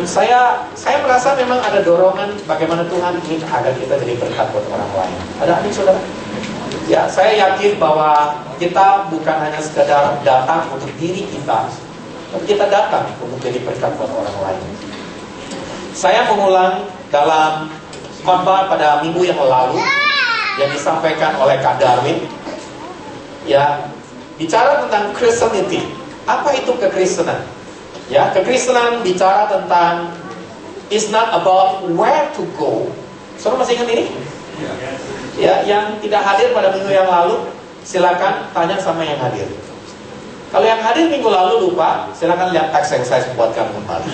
Dan saya merasa memang ada dorongan bagaimana Tuhan ingin agar kita jadi berkat buat orang lain. Ada amin saudara? Ya, saya yakin bahwa kita bukan hanya sekedar datang untuk diri kita, tapi kita datang untuk jadi berkat buat orang lain. Saya mengulang dalam khotbah pada minggu yang lalu yang disampaikan oleh Kak Darwin, ya, bicara tentang Christianity. Apa itu kekristenan? Ya, kekristenan bicara tentang it's not about where to go. Saudara masih ingat ini? Ya, yang tidak hadir pada minggu yang lalu, silakan tanya sama yang hadir. Kalau yang hadir minggu lalu lupa, silakan lihat teks yang saya buatkan kembali.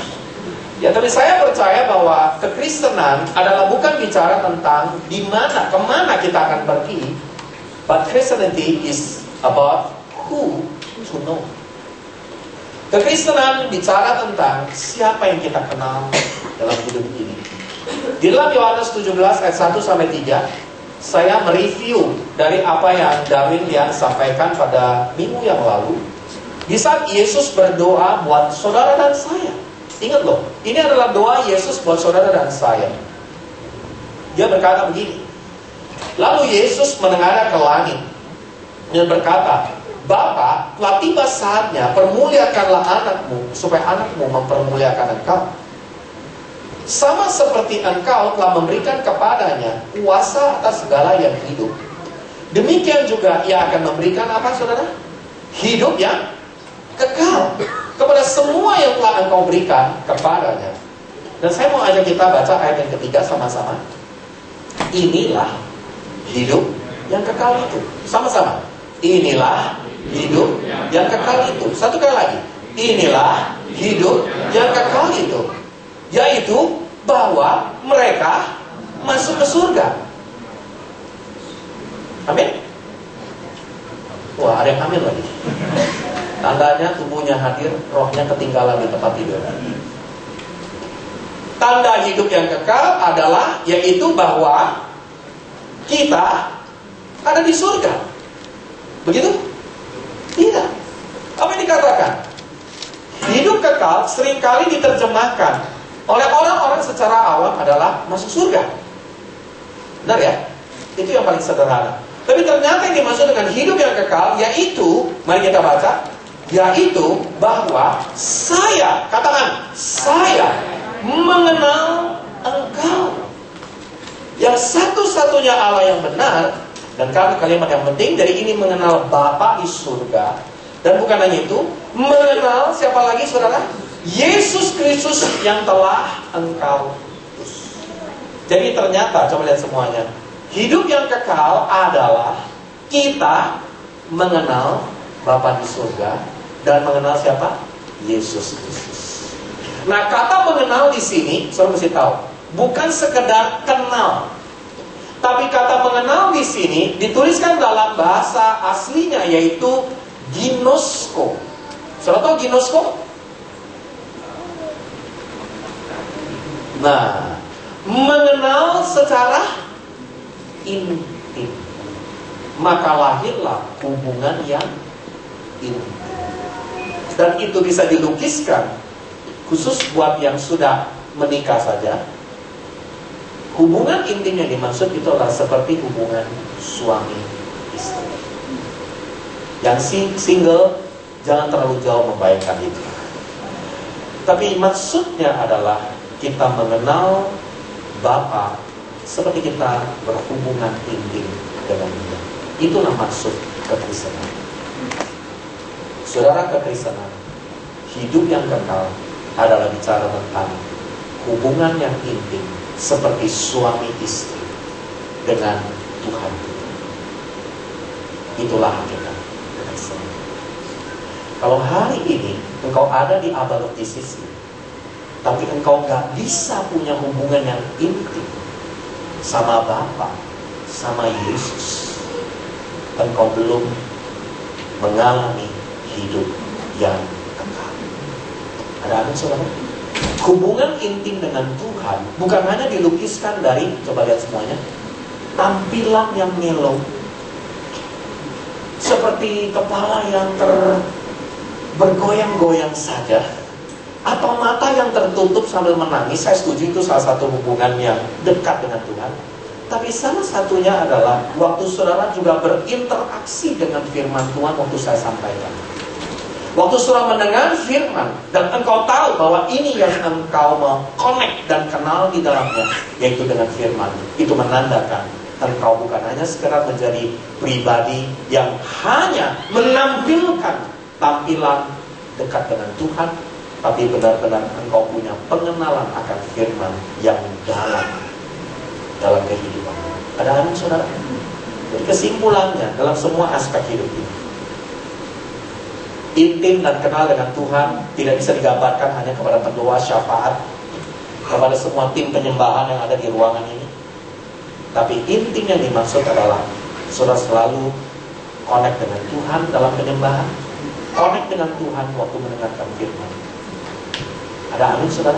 Ya, tapi saya percaya bahwa kekristenan adalah bukan bicara tentang di mana, kemana kita akan pergi, but Christianity is about who to know. Kekristenan bicara tentang siapa yang kita kenal dalam hidup ini. Di dalam Yohanes 17 ayat 1 sampai 3, saya mereview dari apa yang Darwin Lian sampaikan pada minggu yang lalu. Di saat Yesus berdoa buat saudara dan saya. Ingat loh, ini adalah doa Yesus buat saudara dan saya. Dia berkata begini. Lalu Yesus menengadah ke langit dan berkata, Bapa, telah tiba saatnya, permuliakanlah anakmu, supaya anakmu mempermuliakan engkau. Sama seperti engkau telah memberikan kepadanya kuasa atas segala yang hidup, demikian juga ia akan memberikan apa saudara? Hidup yang kekal kepada semua yang telah engkau berikan kepadanya. Dan saya mau ajak kita baca ayat yang ketiga sama-sama. Inilah hidup yang kekal itu. Sama-sama. Inilah hidup yang kekal itu. Satu kali lagi. Inilah hidup yang kekal itu, yaitu bahwa mereka masuk ke surga. Amin. Wah, ada yang amin lagi. Tandanya tubuhnya hadir, rohnya ketinggalan di tempat tidur. Tanda hidup yang kekal adalah yaitu bahwa kita ada di surga. Begitu? Tidak. Apa yang dikatakan? Hidup kekal seringkali diterjemahkan oleh orang-orang secara awam adalah masuk surga. Benar ya? Itu yang paling sederhana. Tapi ternyata yang dimaksud dengan hidup yang kekal yaitu, mari kita baca, yaitu bahwa saya, katakan, saya mengenal engkau, yang satu-satunya Allah yang benar. Dan kalimat yang penting dari ini, mengenal Bapa di surga. Dan bukan hanya itu, mengenal siapa lagi saudara? Yesus Kristus yang telah engkau utus. Jadi ternyata, coba lihat semuanya, hidup yang kekal adalah kita mengenal Bapa di surga dan mengenal siapa? Yesus Kristus. Nah, kata mengenal di sini, saudara mesti tahu, bukan sekedar kenal. Tapi kata mengenal di sini dituliskan dalam bahasa aslinya, yaitu ginosko. Saudara tahu ginosko? Nah, mengenal secara intim. Maka lahirlah hubungan yang intim. Dan itu bisa dilukiskan khusus buat yang sudah menikah saja. Hubungan intim yang dimaksud itu adalah seperti hubungan suami istri. Yang single jangan terlalu jauh membayangkan itu. Tapi maksudnya adalah kita mengenal Bapa seperti kita berhubungan intim dengan Dia. Itulah maksud kekristenan. Saudara, kekristenan, hidup yang kekal adalah bicara tentang hubungan yang intim seperti suami istri dengan Tuhan. Itulah hakikat kekristenan. Kalau hari ini engkau ada di abortisisi, tapi engkau gak bisa punya hubungan yang intim sama Bapa, sama Yesus, engkau belum mengalami hidup yang kekal. Ada amin saudara? Hubungan intim dengan Tuhan bukan hanya dilukiskan dari, coba lihat semuanya, tampilan yang melo, seperti kepala yang bergoyang-goyang saja. atau mata yang tertutup sambil menangis. Saya setuju itu salah satu hubungan yang dekat dengan Tuhan. Tapi salah satunya adalah waktu saudara juga berinteraksi dengan firman Tuhan waktu saya sampaikan. Waktu saudara mendengar firman dan engkau tahu bahwa ini yang engkau mau connect dan kenal di dalamnya, yaitu dengan firman, itu menandakan engkau bukan hanya sekedar menjadi pribadi yang hanya menampilkan tampilan dekat dengan Tuhan, tapi benar-benar engkau punya pengenalan akan firman yang dalam kehidupan. Ada amin saudara? Jadi kesimpulannya dalam semua aspek hidup ini, intim dan kenal dengan Tuhan tidak bisa digambarkan hanya kepada pendoa syafaat, kepada semua tim penyembahan yang ada di ruangan ini. Tapi intim yang dimaksud adalah saudara selalu connect dengan Tuhan dalam penyembahan, connect dengan Tuhan waktu mendengarkan firman. Ada amin saudara?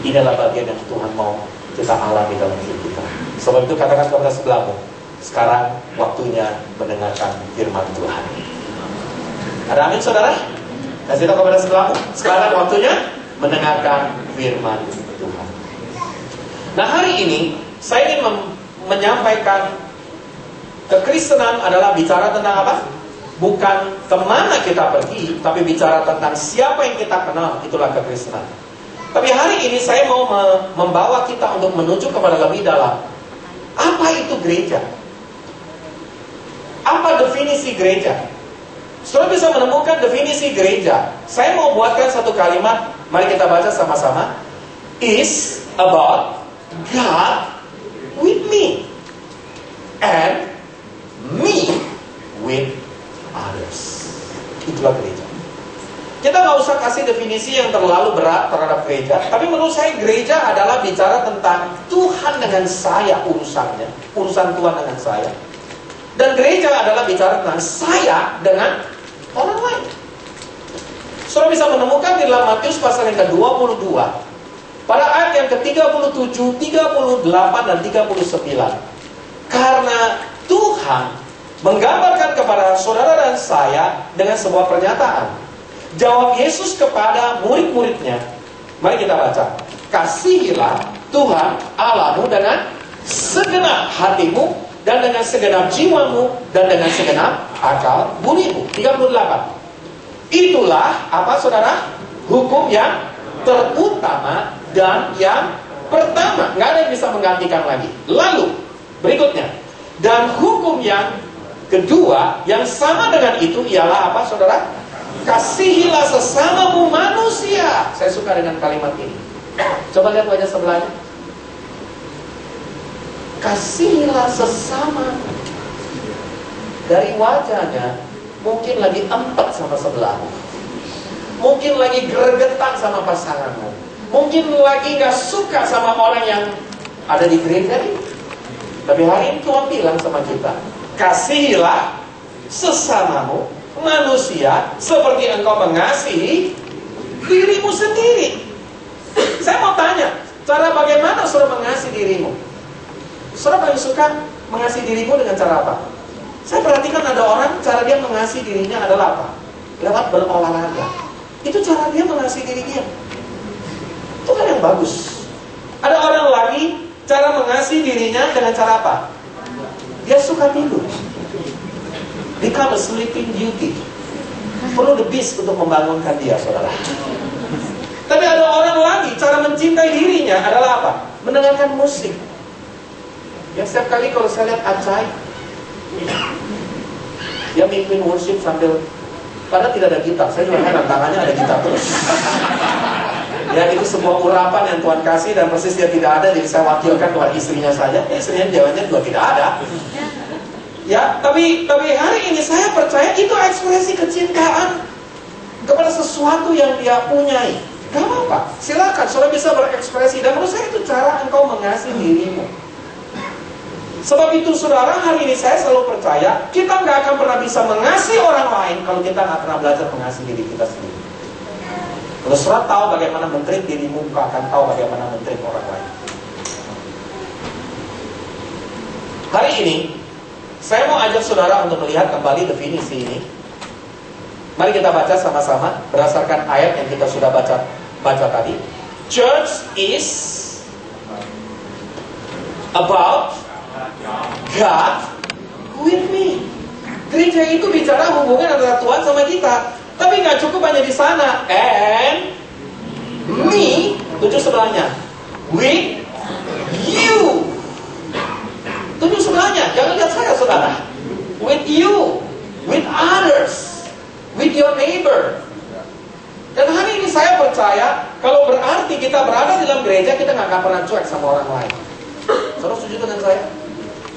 Ini adalah bagian yang Tuhan mau kita alami dalam hidup kita. Sebab itu katakan kepada sebelahmu, sekarang waktunya mendengarkan firman Tuhan. Ada amin saudara? Kasih tahu kepada sebelahmu, sekarang waktunya mendengarkan firman Tuhan. Nah, hari ini saya ingin menyampaikan kekristenan adalah bicara tentang apa? Bukan kemana kita pergi, tapi bicara tentang siapa yang kita kenal. Itulah kekristenan. Tapi hari ini saya mau membawa kita untuk menuju kepada lebih dalam. Apa itu gereja? Apa definisi gereja? Saudara bisa menemukan definisi gereja. Saya mau buatkan satu kalimat. Mari kita baca sama-sama. Is about God with me and me with others. Itulah gereja. Kita nggak usah kasih definisi yang terlalu berat terhadap gereja. Tapi menurut saya gereja adalah bicara tentang Tuhan dengan saya urusannya, urusan Tuhan dengan saya. Dan gereja adalah bicara tentang saya dengan orang lain. Saudara bisa menemukan di dalam Matius pasal yang ke-22, pada ayat yang ke-37, 38 dan 39. Karena Tuhan menggambarkan kepada saudara dan saya dengan sebuah pernyataan. Jawab Yesus kepada murid-muridnya. Mari kita baca. Kasihilah Tuhan Allahmu dengan segenap hatimu, dan dengan segenap jiwamu, dan dengan segenap akal budimu. 38. Itulah apa saudara? Hukum yang terutama dan yang pertama. Nggak ada yang bisa menggantikan lagi. Lalu berikutnya, dan hukum yang kedua yang sama dengan itu ialah apa saudara? Kasihilah sesamamu manusia. Saya suka dengan kalimat ini. Coba lihat wajah sebelahnya. Kasihilah sesamamu. Dari wajahnya mungkin lagi empet sama sebelahmu, mungkin lagi gregetan sama pasanganmu, mungkin lagi gak suka sama orang yang ada di gereja ini. Tapi hari ini Tuhan bilang sama kita, kasihilah sesamamu manusia seperti engkau mengasihi dirimu sendiri. Saya mau tanya, cara bagaimana saudara mengasihi dirimu? Saudara paling suka mengasihi dirimu dengan cara apa? Saya perhatikan ada orang, cara dia mengasihi dirinya adalah apa? Lewat berolahraga. Itu cara dia mengasihi diri dia. Itu kan yang bagus. Ada orang lagi, cara mengasihi dirinya dengan cara apa? Dia suka tidur. Become a sleeping beauty. Perlu the beast untuk membangunkan dia, saudara. Tapi ada orang lagi, cara mencintai dirinya adalah apa? Mendengarkan musik. Ya, setiap kali kalau saya lihat Acai, dia mimpin worship sambil, padahal tidak ada gitar. Saya juga heran, tangannya ada gitar terus. Ya, itu sebuah urapan yang Tuhan kasih, dan persis dia tidak ada, jadi saya wakilkan buat istrinya saja. Istrinya jawabannya juga tidak ada. Ya, tapi hari ini saya percaya itu ekspresi kecintaan kepada sesuatu yang dia punyai. Gak apa-apa, silakan, saudara bisa berekspresi. Dan menurut saya itu cara engkau mengasihi dirimu. Sebab itu saudara, hari ini saya selalu percaya kita gak akan pernah bisa mengasihi orang lain kalau kita gak pernah belajar mengasihi diri kita sendiri. Kalau saudara tahu bagaimana men-treat dirimu, kau akan tahu bagaimana men-treat orang lain. Hari ini saya mau ajak saudara untuk melihat kembali definisi ini. Mari kita baca sama-sama berdasarkan ayat yang kita sudah baca baca tadi. Church is about God with me. Gereja itu bicara hubungan antara Tuhan sama kita. Tapi nggak cukup hanya di sana. And me, tunjuk sebelahnya, with you. Tunjuk sebelahnya, jangan lihat saya saudara. With you, with others, with your neighbor. Dan hari ini saya percaya, kalau berarti kita berada di dalam gereja, kita nggak akan pernah cuek sama orang lain. Saudara setuju dengan saya?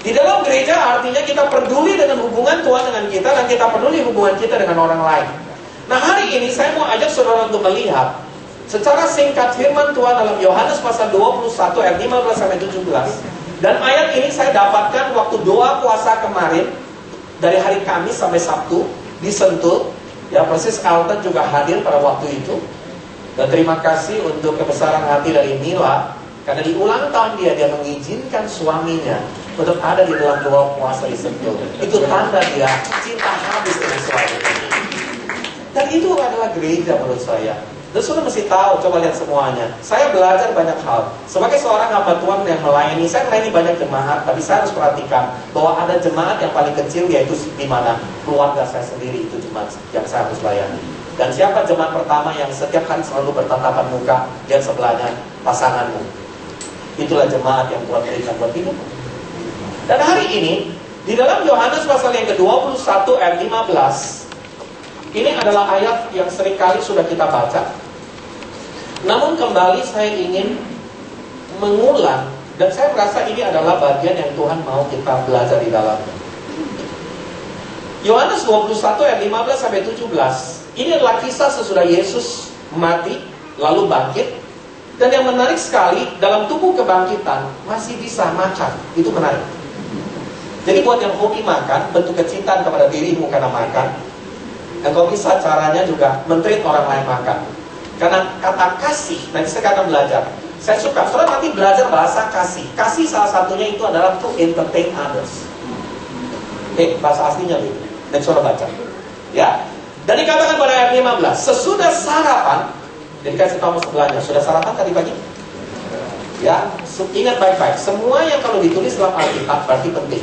Di dalam gereja artinya kita peduli dengan hubungan Tuhan dengan kita, dan kita peduli hubungan kita dengan orang lain. Nah hari ini saya mau ajak saudara untuk melihat secara singkat firman Tuhan dalam Yohanes pasal 21 ayat 15 sampai 17. Dan ayat ini saya dapatkan waktu doa puasa kemarin, dari hari Kamis sampai Sabtu di Sentul. Ya, persis Alton juga hadir pada waktu itu. Dan terima kasih untuk kebesaran hati dari Mila, karena di ulang tahun dia mengizinkan suaminya untuk ada di dalam doa puasa di Sentul. Itu tanda dia cinta habis dengan suaminya. Dan itu adalah gereja menurut saya. Dan sudah mesti tahu, coba lihat semuanya. Saya belajar banyak hal. Sebagai seorang hamba Tuhan yang melayani, saya melayani banyak jemaat, tapi saya harus perhatikan bahwa ada jemaat yang paling kecil, yaitu di mana keluarga saya sendiri, itu jemaat yang saya harus layani. Dan siapa jemaat pertama yang setiap hari selalu bertatapan muka, dan sebelahnya pasanganmu. Itulah jemaat yang Tuhan berikan buat hidupmu. Dan hari ini, di dalam Yohanes pasal yang ke-21 ayat 15, ini adalah ayat yang seringkali sudah kita baca. Namun kembali saya ingin mengulang, dan saya merasa ini adalah bagian yang Tuhan mau kita belajar di dalamnya. Yohanes 21 ayat 15 sampai 17. Ini adalah kisah sesudah Yesus mati lalu bangkit. Dan yang menarik sekali, dalam tubuh kebangkitan masih bisa makan. Itu menarik. Jadi buat yang hobi makan, bentuk kecintaan kepada dirimu karena makan, dan kalau bisa caranya juga men-treat orang lain makan. Karena kata kasih, nanti saya akan belajar. Saya suka, saudara nanti belajar bahasa kasih. Kasih salah satunya itu adalah to entertain others. Bahasa aslinya itu. Dan saudara baca. Ya. Dan dikatakan pada ayat 15, sesudah sarapan, jadi kasih tahu sebelahnya, sudah sarapan tadi pagi? Ya, ingat baik-baik. Semua yang kalau ditulis dalam Alkitab berarti penting.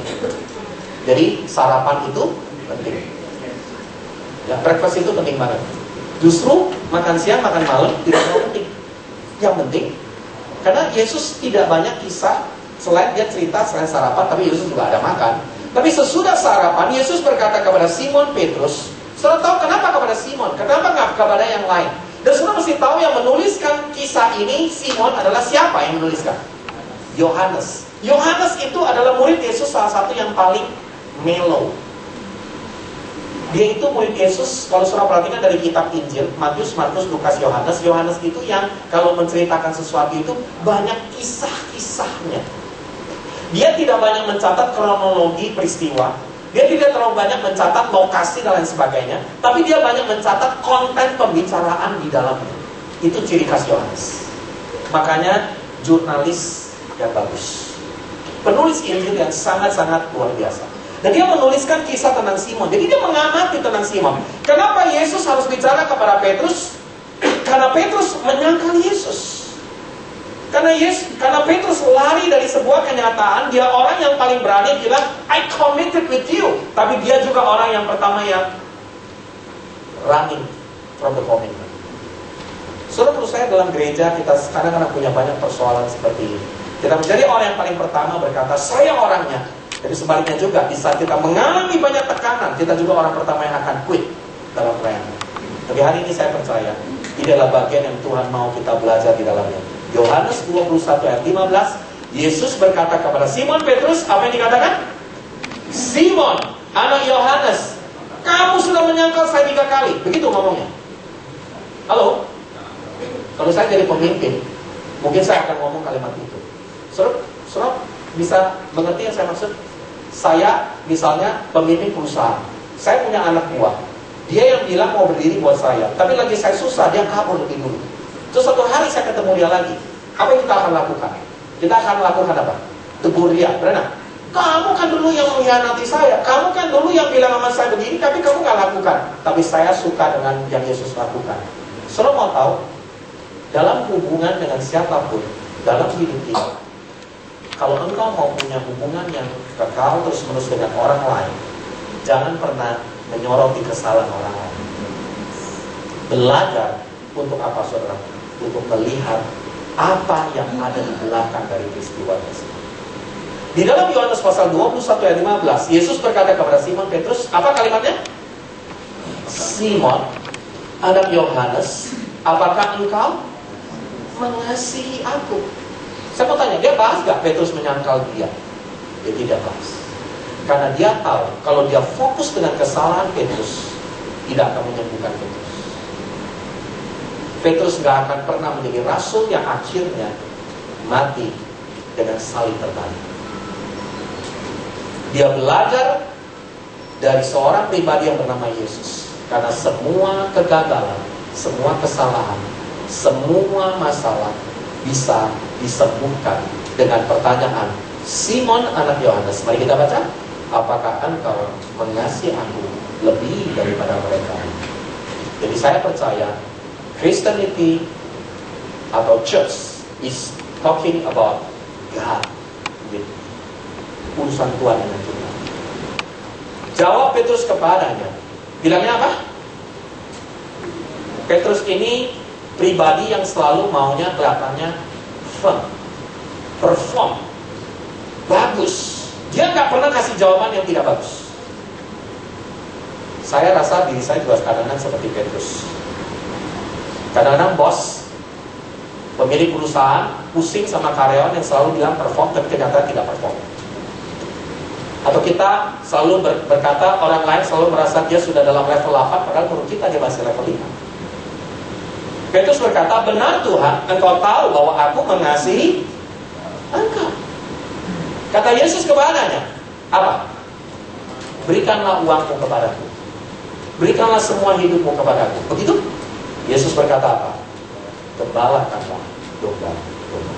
Jadi sarapan itu penting. Ya, breakfast itu penting banget. Justru makan siang, makan malam tidak terlalu penting. Yang penting, karena Yesus tidak banyak kisah selain dia cerita selain sarapan, tapi Yesus juga ada makan. Tapi sesudah sarapan, Yesus berkata kepada Simon Petrus. Saudara tahu kenapa kepada Simon? Kenapa nggak kepada yang lain? Dan saudara mesti tahu yang menuliskan kisah ini, Simon adalah siapa yang menuliskan? Yohanes. Yohanes itu adalah murid Yesus salah satu yang paling mellow. Dia itu murid Yesus, kalau saudara perhatikan dari kitab Injil, Matius, Markus, Lukas, Yohanes. Yohanes itu yang kalau menceritakan sesuatu itu banyak kisah-kisahnya. Dia tidak banyak mencatat kronologi peristiwa. Dia tidak terlalu banyak mencatat lokasi dan lain sebagainya. Tapi dia banyak mencatat konten pembicaraan di dalamnya. Itu ciri khas Yohanes. Makanya jurnalis yang bagus. Penulis Injil yang sangat-sangat luar biasa. Dan dia menuliskan kisah tentang Simon. Jadi dia mengamati tentang Simon. Kenapa Yesus harus bicara kepada Petrus? Karena Petrus menyangkal Yesus. Karena Petrus lari dari sebuah kenyataan. Dia orang yang paling berani bilang, I committed with you. Tapi dia juga orang yang pertama yang running from the commitment. Saudara, menurut saya dalam gereja kita kadang-kadang punya banyak persoalan seperti ini. Kita menjadi orang yang paling pertama berkata, saya orangnya. Jadi sebaliknya juga, di saat kita mengalami banyak tekanan, kita juga orang pertama yang akan quit dalam pelayanan. Tapi hari ini saya percaya, ini adalah bagian yang Tuhan mau kita belajar di dalamnya. Yohanes 21 ayat 15, Yesus berkata kepada Simon Petrus, apa yang dikatakan? Simon, anak Yohanes, kamu sudah menyangkal saya 3 kali. Begitu ngomongnya. Halo? Kalau saya jadi pemimpin, mungkin saya akan ngomong kalimat itu. Saudara bisa mengerti yang saya maksud? Saya misalnya pemimpin perusahaan, saya punya anak buah. Dia yang bilang mau berdiri buat saya, tapi lagi saya susah, dia kabur lebih dulu. Terus suatu hari saya ketemu dia lagi. Apa yang kita akan lakukan? Kita akan lakukan apa? Tegur dia, benar? Kamu kan dulu yang mengkhianati saya. Kamu kan dulu yang bilang sama saya begini, tapi kamu gak lakukan. Tapi saya suka dengan yang Yesus lakukan. Saudara mau tahu? dalam hubungan dengan siapapun dalam hidup kita, kalau engkau mau punya hubungan yang kekal terus-menerus dengan orang lain, jangan pernah menyoroti kesalahan orang lain. Belajar untuk apa, saudara? Untuk melihat apa yang ada di belakang dari peristiwa tersebut. Di dalam Yohanes pasal 21 ayat 15, Yesus berkata kepada Simon Petrus, apa kalimatnya? Simon, anak Yohanes, apakah engkau mengasihi aku? Saya mau tanya, dia bahas gak Petrus menyangkal dia? Dia tidak bahas. Karena dia tahu, kalau dia fokus dengan kesalahan Petrus, tidak akan menyembuhkan Petrus. Petrus gak akan pernah menjadi rasul yang akhirnya mati dengan salib terbalik. Dia belajar dari seorang pribadi yang bernama Yesus. Karena semua kegagalan, semua kesalahan, semua masalah bisa disembuhkan dengan pertanyaan, Simon anak Yohanes, mari kita baca, apakah engkau mengasihi aku lebih daripada mereka? Jadi saya percaya Christianity atau church is talking about God with urusan Tuhan dengan kita. Jawab Petrus kepadanya, bilangnya apa? Petrus ini pribadi yang selalu maunya kelihatannya fun, perform, bagus. Dia nggak pernah kasih jawaban yang tidak bagus. Saya rasa diri saya juga kadang-kadang seperti Petrus. Kadang-kadang bos, pemilik perusahaan pusing sama karyawan yang selalu bilang perform tapi ternyata tidak perform. Atau kita selalu berkata orang lain selalu merasa dia sudah dalam level 8 padahal menurut kita dia masih level 5. Petrus berkata, benar Tuhan, engkau tahu bahwa aku mengasihi engkau. Kata Yesus kepadanya, apa? Berikanlah uangmu kepadaku. Berikanlah semua hidupmu kepadaku. Begitu? Yesus berkata apa? Gembalakanlah domba-domba.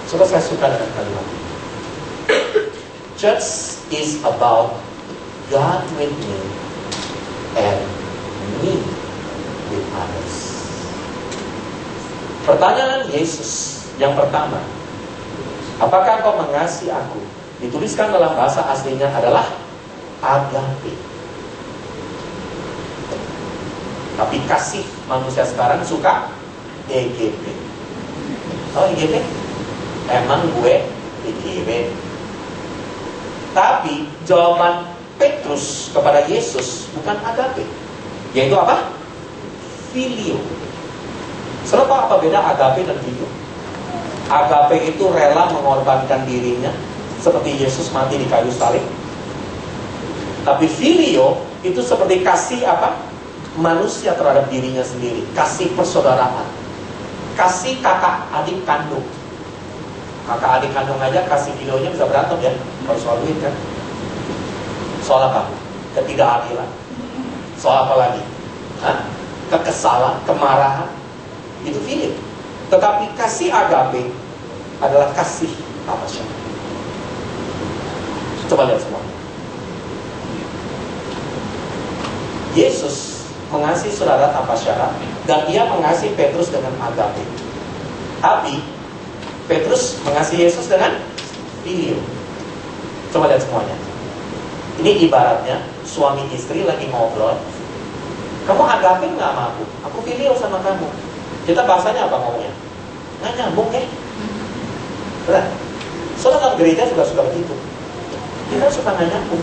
Coba saya suka dengan kalimat ini. Church is about God with me and me with others. Pertanyaan Yesus yang pertama, apakah kau mengasihi aku? Dituliskan dalam bahasa aslinya adalah agape. Tapi kasih manusia sekarang suka EGP. Oh EGP? Emang gue EGP. Tapi jawaban Petrus kepada Yesus bukan agape, yaitu apa? Filio. Saudara, apa beda agape dan filio? Agape itu rela mengorbankan dirinya seperti Yesus mati di kayu salib. Tapi filio itu seperti kasih apa? Manusia terhadap dirinya sendiri, kasih persaudaraan, kasih kakak adik kandung. Kakak adik kandung aja kasih filionya bisa berantem ya, kalau soal duit kan. Soal apa? Ketidakadilan. Soal apa lagi? Hah? Kekesalan, kemarahan. Itu filio. Tetapi kasih agape adalah kasih apa sih? Coba lihat semua. Yesus mengasihi saudara tanpa syarat dan dia mengasihi Petrus dengan agape. Tapi Petrus mengasihi Yesus dengan filio. Coba lihat semuanya. Ini ibaratnya suami istri lagi ngobrol. Kamu agape nggak sama aku? Aku filio sama kamu. Kita bahasanya apa ngomongnya? Nggak nyambung ya? Benar? Soalnya dalam gereja juga suka begitu. Kita suka nggak nyambung.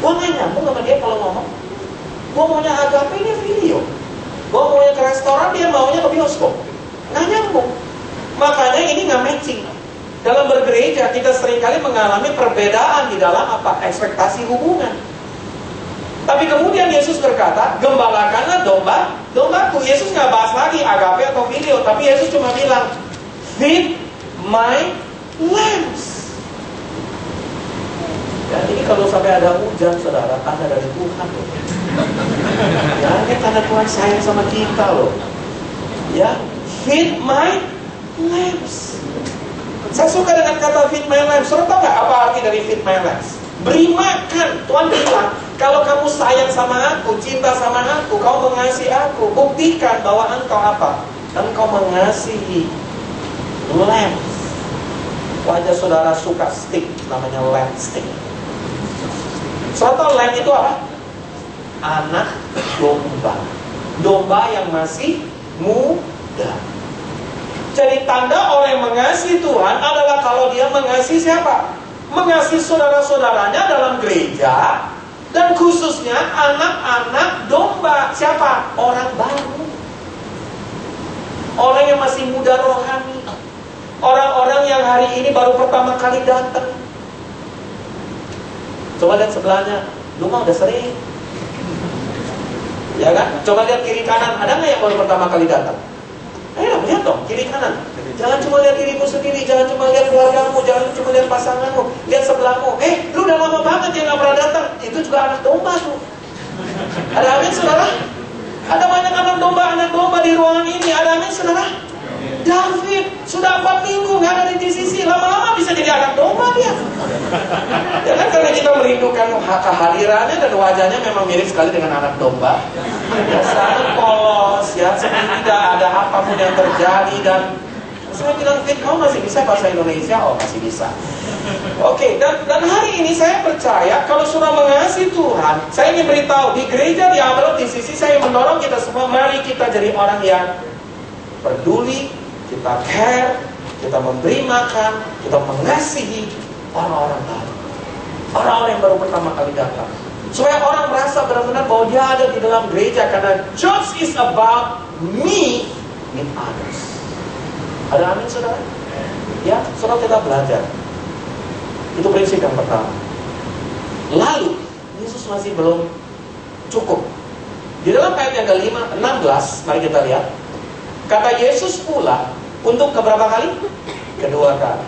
Gua nggak nyambung sama dia kalau ngomong. Gua maunya agape, dia filio. Gua maunya ke restoran, dia maunya ke bioskop. Nggak nyambung. Makanya ini nggak matching. Dalam bergereja kita seringkali mengalami perbedaan di dalam apa? Ekspektasi hubungan. Tapi kemudian Yesus berkata, gembalakanlah domba-dombaku. Yesus nggak bahas lagi agape atau filio, tapi Yesus cuma bilang, feed my lambs. Ya, ini kalau sampai ada hujan, saudara, tanda dari Tuhan loh. Ya, ini tanda Tuhan sayang sama kita loh. Ya, feed my lambs. Saya suka dengan kata feed my lambs. Saudara tahu nggak apa arti dari feed my lambs? Beri makan. Tuhan bilang, kalau kamu sayang sama aku, cinta sama aku, kau mengasihi aku, buktikan bahwa engkau apa? engkau mengasihi lamb. Wajah saudara suka stick, namanya lamb stick. Soto lamb itu apa? Anak domba. Domba yang masih muda. Jadi tanda orang yang mengasihi Tuhan adalah kalau dia mengasihi siapa? Mengasihi saudara-saudaranya dalam gereja. Dan khususnya anak-anak domba. Siapa? Orang baru. Orang yang masih muda rohani. Orang-orang yang hari ini baru pertama kali datang. Coba lihat sebelahnya. Lu mah udah sering. Ya kan? Coba lihat kiri kanan. Ada nggak yang baru pertama kali datang? Ayo lihat dong, kiri kanan. Jangan cuma lihat dirimu sendiri. Jangan cuma lihat keluargamu. Jangan cuma lihat pasanganmu. Lihat sebelahmu. Lu udah lama banget yang gak pernah datang. Itu juga anak domba tuh. Ada amin saudara? Ada banyak anak domba di ruangan ini. Ada amin saudara? David sudah 4 minggu gak ada di sisi. Lama-lama bisa jadi anak domba dia. Ya kan, karena kita merindukan kehadirannya dan wajahnya memang mirip sekali dengan anak domba. Ya sangat polos ya, seperti tidak ada apapun yang terjadi. Dan saya bilang, Fit, kamu masih bisa bahasa Indonesia? Oh, masih bisa. Oke, dan hari ini saya percaya kalau sudah mengasihi Tuhan, saya ingin beritahu di gereja di Amalot, di sisi saya mendorong kita semua, mari kita jadi orang yang peduli, kita care, kita memberi makan, kita mengasihi orang-orang baru, orang-orang yang baru pertama kali datang, supaya orang merasa benar-benar bahwa dia ada di dalam gereja, karena church is about me with others. Ada amin saudara? Ya, saudara kita belajar. Itu prinsip yang pertama. Lalu Yesus masih belum cukup. Di dalam ayat yang ke-16, mari kita lihat. Kata Yesus pula untuk keberapa kali? Kedua kali.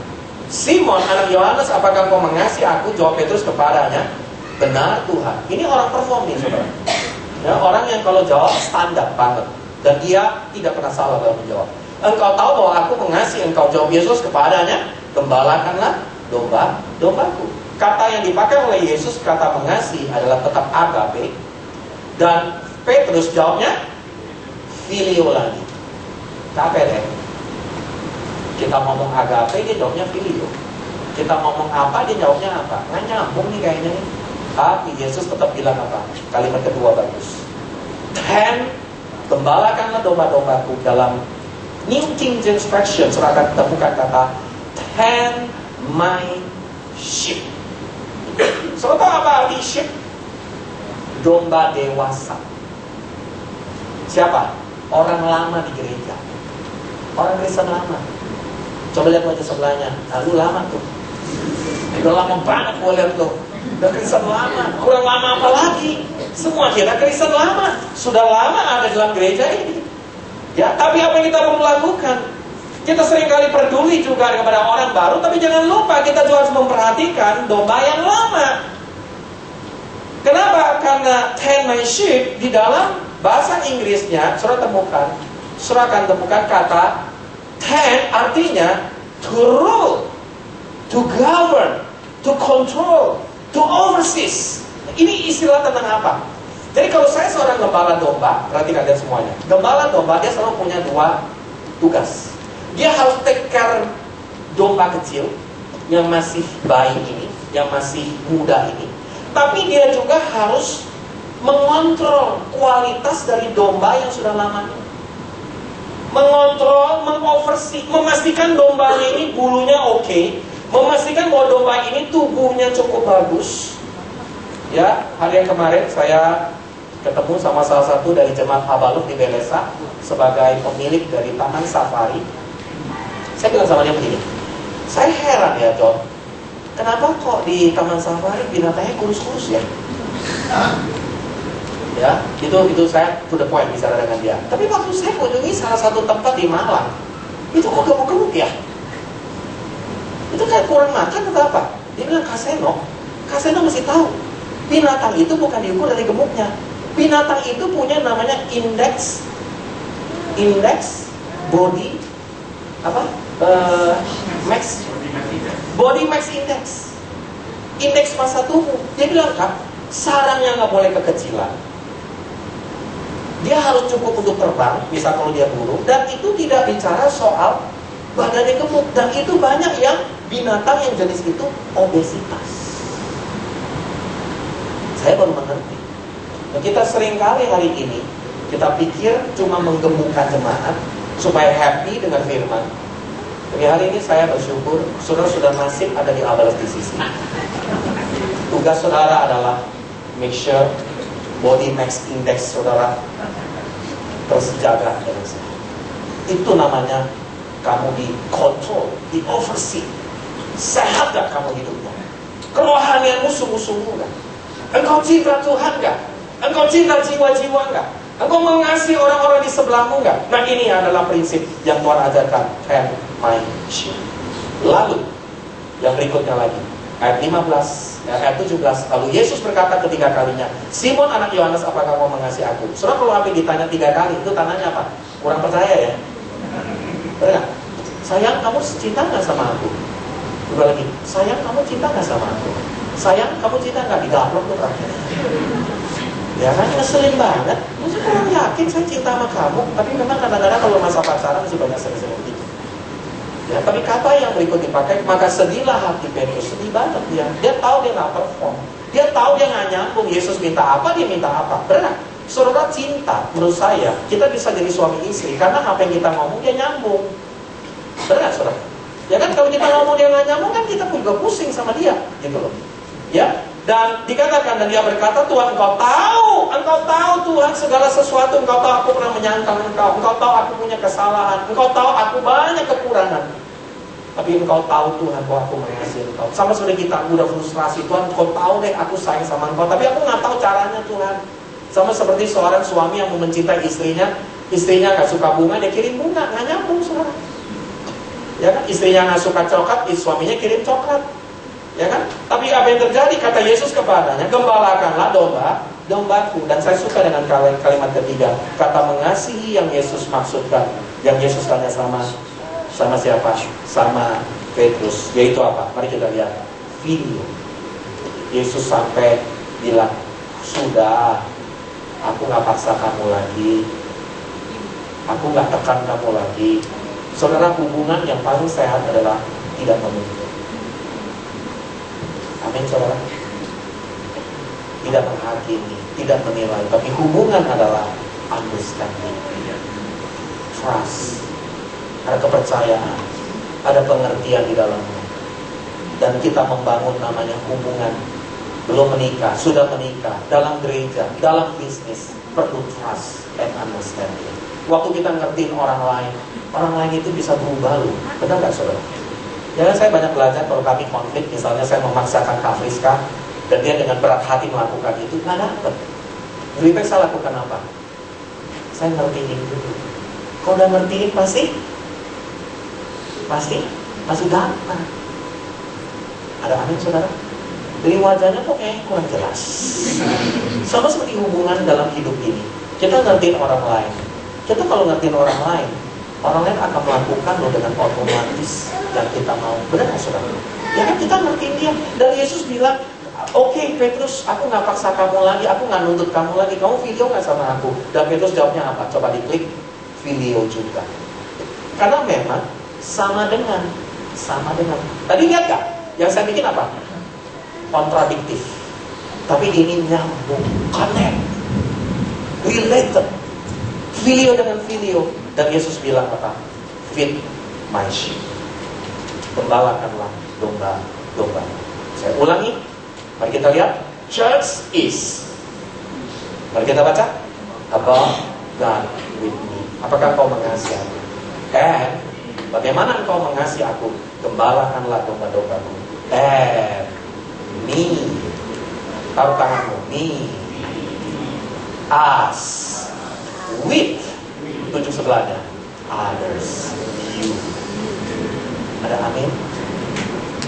Simon anak Yohanes, apakah kau mengasihi aku? Jawab Petrus kepadanya, benar Tuhan. Ini orang perform nih saudara. Ya, orang yang kalau jawab standar banget. Dan dia tidak pernah salah dalam menjawab. Engkau tahu bahwa aku mengasihi engkau. Jawab Yesus kepadanya, gembalakanlah domba-dombaku. Kata yang dipakai oleh Yesus, kata mengasihi adalah tetap agape. Dan Petrus jawabnya filio lagi. Capek deh. Kita ngomong agape, dia jawabnya filio. Kita ngomong apa, dia jawabnya apa. Nggak nyambung nih kayaknya nih. Tapi Yesus tetap bilang apa? Kalimat kedua bagus. Gembalakanlah domba-dombaku. Dalam New King James Version, saudara akan temukan kata tend my sheep. Saudara tahu apa arti sheep? Domba dewasa. Siapa? Orang lama di gereja. Orang Kristen lama. Coba lihat wajah sebelahnya. Lu lama tuh. Udah lama banget gue lihat tuh. Udah Kristen lama. Kurang lama apa lagi? Semua kita Kristen lama. Sudah lama ada dalam gereja ini. Ya, tapi apa yang kita perlu lakukan? Kita seringkali peduli juga kepada orang baru, tapi jangan lupa kita juga harus memperhatikan domba yang lama. Kenapa? Karena tend my sheep di dalam bahasa Inggrisnya, saudara akan temukan kata tend artinya to rule, to govern, to control, to overseas. Ini istilah tentang apa? Jadi kalau saya seorang gembala domba, perhatikan lihat semuanya. Gembala domba dia selalu punya 2 tugas. Dia harus take care domba kecil yang masih bayi ini, yang masih muda ini. Tapi dia juga harus mengontrol kualitas dari domba yang sudah lama ini. Mengontrol, mengoversi, memastikan dombanya ini bulunya oke, memastikan bahwa domba ini tubuhnya cukup bagus. Ya, hari yang kemarin saya ketemu sama salah satu dari jemaat Abaluk di Belesa sebagai pemilik dari Taman Safari. Saya bilang sama dia begini, saya heran ya John, kenapa kok di Taman Safari binatangnya kurus-kurus ya? Ya, itu saya to the point bicara dengan dia. Tapi waktu saya kunjungi salah satu tempat di Malang, itu kok gemuk-gemuk ya? Itu kayak kurang makan atau apa? Dia bilang Kaseno mesti tahu, binatang itu bukan diukur dari gemuknya. Binatang itu punya namanya indeks body body mass index, indeks massa tubuh. Dia bilang Kak, sarangnya nggak boleh kekecilan, Dia harus cukup untuk terbang, bisa kalau dia burung. Dan itu tidak bicara soal badannya gemuk. Dan itu banyak yang binatang yang jenis itu obesitas. Saya baru mengerti. Nah, kita seringkali hari ini kita pikir cuma menggemukkan jemaat supaya happy dengan firman. Tapi hari ini saya bersyukur saudara sudah masih ada di awal di sisi. Tugas saudara adalah make sure body mass index saudara terjaga dengan sehat. Itu namanya kamu dikontrol, di oversee. Sehat gak kamu hidupnya? Kerohanianmu sungguh-sungguh gak? Engkau cinta Tuhan gak? Engkau cinta jiwa-jiwa gak? Engkau mengasihi orang-orang di sebelahmu gak? Nah, ini adalah prinsip yang Tuhan ajarkan. Have my sheep. Lalu yang berikutnya lagi, ayat 15, ayat 17. Lalu Yesus berkata ketiga kalinya, Simon anak Yohanes, apakah kau mengasihi aku? Saudara, kalau apa ditanya 3 kali, itu tandanya apa? Kurang percaya ya? Benar? Sayang, kamu cinta gak sama aku? Coba lagi, sayang, kamu cinta gak sama aku? Sayang, kamu cinta gak? Digaplok tuh terakhir. Ya kan, ngeselin banget. Maksudnya kurang yakin saya cinta sama kamu. Tapi memang kadang-kadang kalau masa pacaran masih banyak sering-sering gitu. Ya, tapi kata yang berikut dipakai, maka sedihlah hati Petrus. Sedih banget dia. Dia tahu dia gak perform. Dia tahu dia gak nyambung. Yesus minta apa, dia minta apa. Benar. Saudara, cinta, menurut saya, kita bisa jadi suami istri karena apa yang kita ngomong dia nyambung. Benar, saudara? Ya kan, kalau kita ngomong dia gak nyambung kan kita juga pusing sama dia, gitu loh. Ya, dan dikatakan, dan dia berkata, Tuhan, engkau tahu Tuhan segala sesuatu, engkau tahu aku pernah menyangkal engkau tahu aku punya kesalahan, engkau tahu aku banyak kekurangan. Tapi engkau tahu Tuhan bahwa aku mengasihi engkau. Sama seperti kita udah frustrasi, Tuhan, engkau tahu deh aku sayang sama engkau, tapi aku gak tahu caranya Tuhan. Sama seperti seorang suami yang mencintai istrinya gak suka bunga, dia kirim bunga, gak nyambung, saudara. Ya kan, istrinya gak suka coklat, suaminya kirim coklat. Ya kan? Tapi apa yang terjadi? Kata Yesus kepadanya, gembalakanlah dombaku. Dan saya suka dengan kalimat ketiga, kata mengasihi yang Yesus maksudkan. Yang Yesus tanya sama siapa? Sama Petrus. Yaitu apa? Mari kita lihat. Filio. Yesus sampai bilang, sudah, aku gak paksa kamu lagi, aku gak tekan kamu lagi. Saudara, hubungan yang paling sehat adalah tidak menuntut. Amin, saudara. Tidak menghakimi, tidak menilai, tapi hubungan adalah understanding, trust, ada kepercayaan, ada pengertian di dalamnya. Dan kita membangun namanya hubungan. Belum menikah, sudah menikah, dalam gereja, dalam bisnis, perlu trust and understanding. Waktu kita ngertiin orang lain itu bisa berubah loh. Benar gak, saudara? Ya, saya banyak belajar kalau kami konflik. Misalnya saya memaksakan Kak Friska dan dia dengan berat hati melakukan itu, gak dapet. Lebih baik saya lakukan apa? Saya ngertiin dulu. Kalau udah ngertiin pasti dapat. Ada amin, saudara? Dari wajahnya kok kayak kurang jelas. Sama seperti hubungan dalam hidup ini. Kita ngertiin orang lain. Kita kalau ngertiin orang lain akan melakukan loh dengan otomatis yang kita mau. Benar gak, saudara? Ya kan, kita ngertiin dia. Dan Yesus bilang, oke, Petrus, aku gak paksa kamu lagi, aku gak nuntut kamu lagi, kamu video gak sama aku? Dan Petrus jawabnya apa? Coba diklik, video juga. Karena memang sama dengan. Tadi lihat gak? Yang saya bikin apa? Kontradiktif. Tapi ini nyambung, connect, related. Video dengan video. Dan Yesus bilang apa? Feed my sheep. Gembalakanlah domba. Saya ulangi. Mari kita lihat. Church is. Mari kita baca. About God with me. Apakah kau mengasihi aku? And bagaimana engkau mengasihi aku? Gembalakanlah domba-dombaku. And me. Taruh tanganmu. Me. Us. With. Tunjuk sebelahnya. Others. You. Ada amin?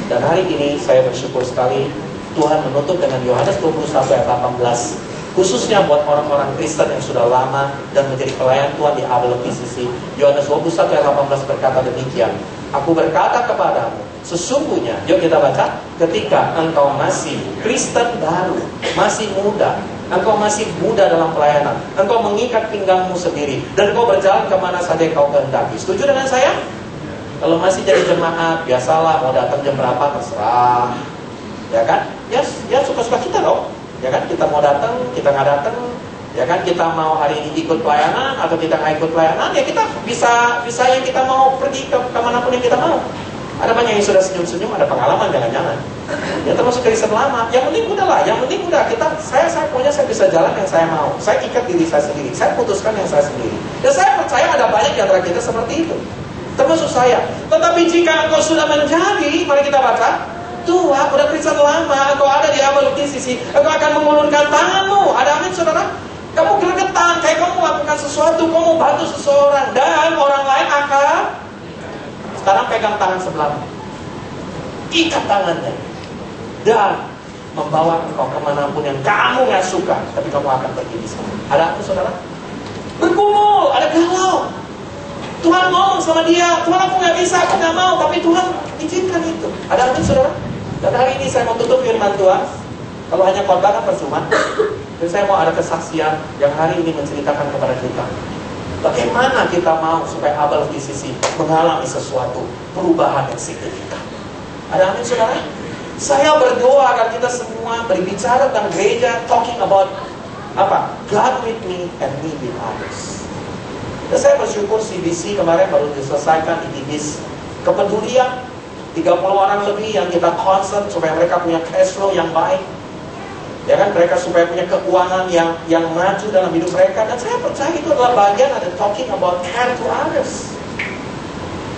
Dan hari ini saya bersyukur sekali Tuhan menutup dengan Yohanes 21 ayat 18, khususnya buat orang-orang Kristen yang sudah lama dan menjadi pelayan Tuhan di awal PCC. Yohanes 21 ayat 18 berkata demikian, aku berkata kepadamu, sesungguhnya, yuk kita baca, ketika engkau masih Kristen baru, masih muda, Engkau masih muda dalam pelayanan. Engkau mengikat pinggangmu sendiri. Dan engkau berjalan kemana saja yang kau kehendaki. Setuju dengan saya? Kalau masih jadi jemaat, biasalah mau datang jam berapa terserah. Ya kan? Ya suka-suka kita dong. Ya kan? Kita mau datang, kita nggak datang. Ya kan? Kita mau hari ini ikut pelayanan atau kita nggak ikut pelayanan. Ya kita bisa yang kita mau pergi kemanapun yang kita mau. Ada banyak yang sudah senyum-senyum, ada pengalaman jangan-jangan. Ya termasuk Kristen lama. Yang penting udahlah, saya pokoknya saya bisa jalan yang saya mau. Saya ikat diri saya sendiri, saya putuskan yang saya sendiri. Dan saya percaya ada banyak di antara kita seperti itu. Termasuk saya. Tetapi jika engkau sudah menjadi, mari kita baca, tua, udah Kristen lama, engkau ada di awal sisi, engkau akan mengulurkan tanganmu. Ada amin saudara? Kamu gregetan, kayak kamu melakukan sesuatu, kamu bantu seseorang, dan orang lain akan sekarang pegang tangan sebelahmu, ikat tangannya, dan membawa engkau kemanapun yang kamu gak suka, tapi kamu akan pergi di sana. Ada apa saudara? Bergumul, ada galau. Tuhan ngomong sama dia, Tuhan aku gak bisa, aku gak mau, tapi Tuhan izinkan itu. Ada apa saudara? Dan hari ini saya mau tutup firman Tuhan. Kalau hanya khotbah kan percuma. Dan saya mau ada kesaksian yang hari ini menceritakan kepada kita. Bagaimana kita mau supaya Abel di sisi mengalami sesuatu perubahan yang signifikan. Ada amin saudara? Saya berdoa agar kita semua berbicara tentang gereja, talking about apa? God with me and me with others. Dan saya bersyukur CBC kemarin baru diselesaikan di Ibis. Kepedulian 30 orang lebih yang kita concern supaya mereka punya cash flow yang baik. Ya kan, mereka supaya punya keuangan yang maju dalam hidup mereka. Dan saya percaya itu adalah bagian ada talking about care to others.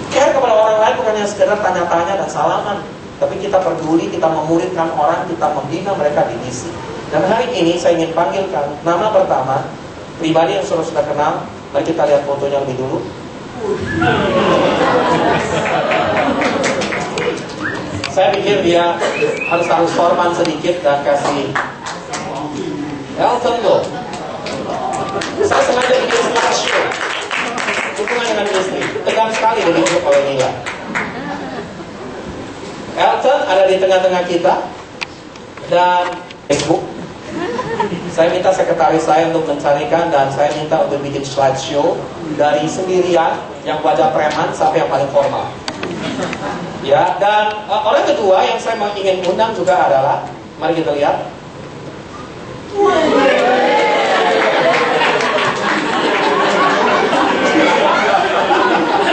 Care kepada orang lain bukan hanya sekedar tanya-tanya dan salaman, tapi kita peduli, kita memuridkan orang, kita membina mereka di misi. Dan hari ini saya ingin panggilkan nama pertama pribadi yang sudah kenal. Mari kita lihat fotonya lebih dulu. Saya pikir dia harus forman sedikit dan kasih Elton loh. Saya sengaja bikin slideshow hubungan dengan istri. Tegang sekali ditunjuk oleh Mila. Elton ada di tengah-tengah kita. Dan Facebook, saya minta sekretaris saya untuk mencarikan, dan saya minta untuk bikin slideshow dari sendirian yang wajah preman sampai yang paling formal. Ya, dan orang kedua yang saya ingin undang juga adalah, mari kita lihat.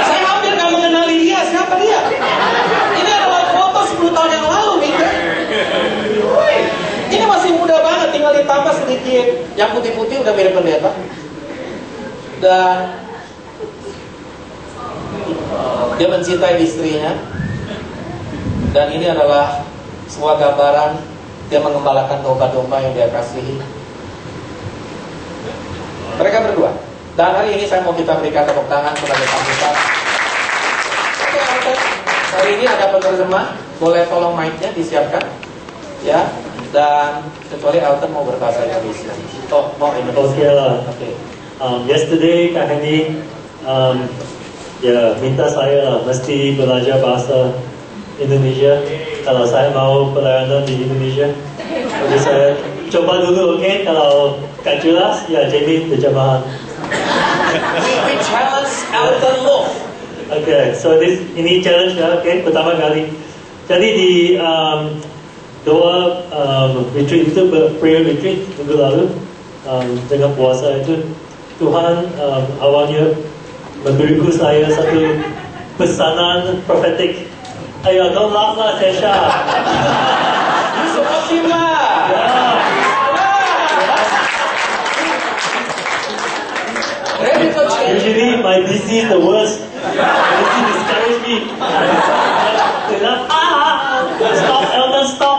Saya hampir gak mengenali dia, siapa dia? Ini adalah foto 10 tahun yang lalu, Mika. Ini masih muda banget, tinggal ditambah sedikit. Yang putih-putih udah mirip pendeta. Dan dia mencintai istrinya. Dan ini adalah sebuah gambaran dia mengembalakan domba-domba yang dia kasihi. Mereka berdua. Dan hari ini saya mau kita berikan tepuk tangan sebagai sambutan. Oke, hari ini ada penerjemah. Boleh tolong mic-nya disiapkan. Ya. Dan kecuali Elton mau berbahasa Indonesia. Oh, mau Indonesia. Okay lah. Okay. Yesterday Kak Henny minta saya mesti belajar bahasa Indonesia kalau saya mau pelayanan di Indonesia. Jadi saya coba dulu, okay? Kalau gak jelas, ya Jamie terjemahan. We challenge Elton Loh. Okay, so ini challenge ya, okay? Pertama kali. Jadi di doa retreat itu, prayer retreat minggu lalu, dengan puasa itu, Tuhan awalnya memberiku saya satu pesanan profetik. Ayo, don't laugh lah, Tesha. Seperti lah. Usually my DC the worst. DC discourage me. Stop, Elton, stop.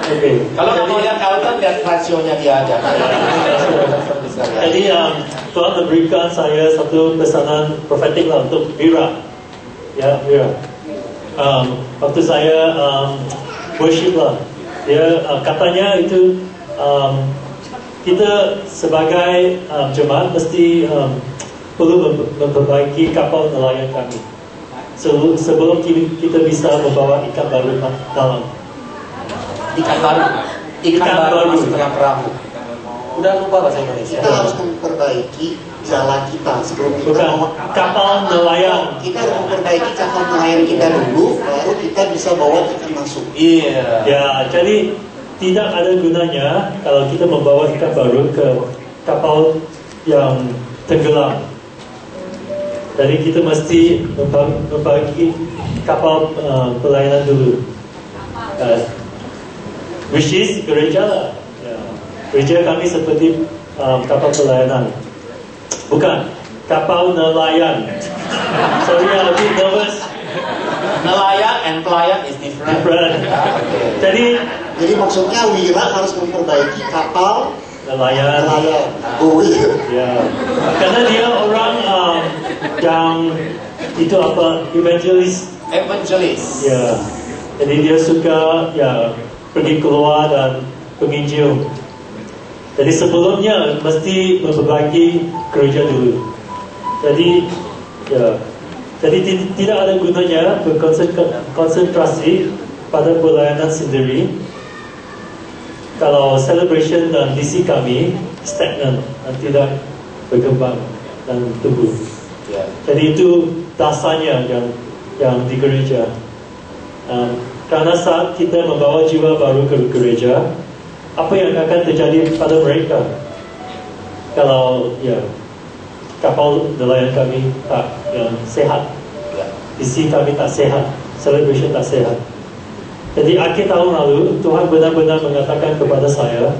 Okay. Kalau kamu lihat Elton, lihat rasionya dia aja. Jadi Tuhan memberikan saya satu pesanan profetik lah untuk Vira. Ya, Vira. Waktu saya worship lah, dia katanya itu kita sebagai jemaat mesti perlu memperbaiki kapal nelayan kami sebelum kita bisa membawa ikan baru dalam. Ikan baru. ikan baru masuk dalam perahu. Udah lupa bahasa Indonesia. Kita harus memperbaiki jalan kita sebelum kita kapal nelayan. Kita harus memperbaiki kapal nelayan kita dulu, baru kita bisa bawa ikan masuk. Iya. Ya, jadi tidak ada gunanya kalau kita membawa ikan baru ke kapal yang tenggelam. Jadi kita mesti membagi kapal pelayanan dulu. Which is gereja lah. Ya. Gereja kami seperti kapal pelayanan. Bukan, kapal nelayan. Sorry, I'm a bit nervous. Nelayan and pelayan is different. Jadi maksudnya Wira harus memperbaiki kapal nelayan. Oh iya. Ya. Karena dia orang yang itu apa, evangelis. Ya. Jadi dia suka ya pergi keluar dan penginjil. Jadi sebelumnya mesti memperbaiki gereja dulu. Jadi ya, jadi tidak ada gunanya berkonsentrasi pada pelayanan sendiri kalau celebration dan misi kami stagnan dan tidak berkembang dan tumbuh. Jadi itu dasarnya yang di gereja. Karena saat kita membawa jiwa baru ke gereja, apa yang akan terjadi pada mereka kalau ya kapal nelayan kami tak yang sehat, isi kami tak sehat, celebration tak sehat. Jadi akhir tahun lalu Tuhan benar-benar mengatakan kepada saya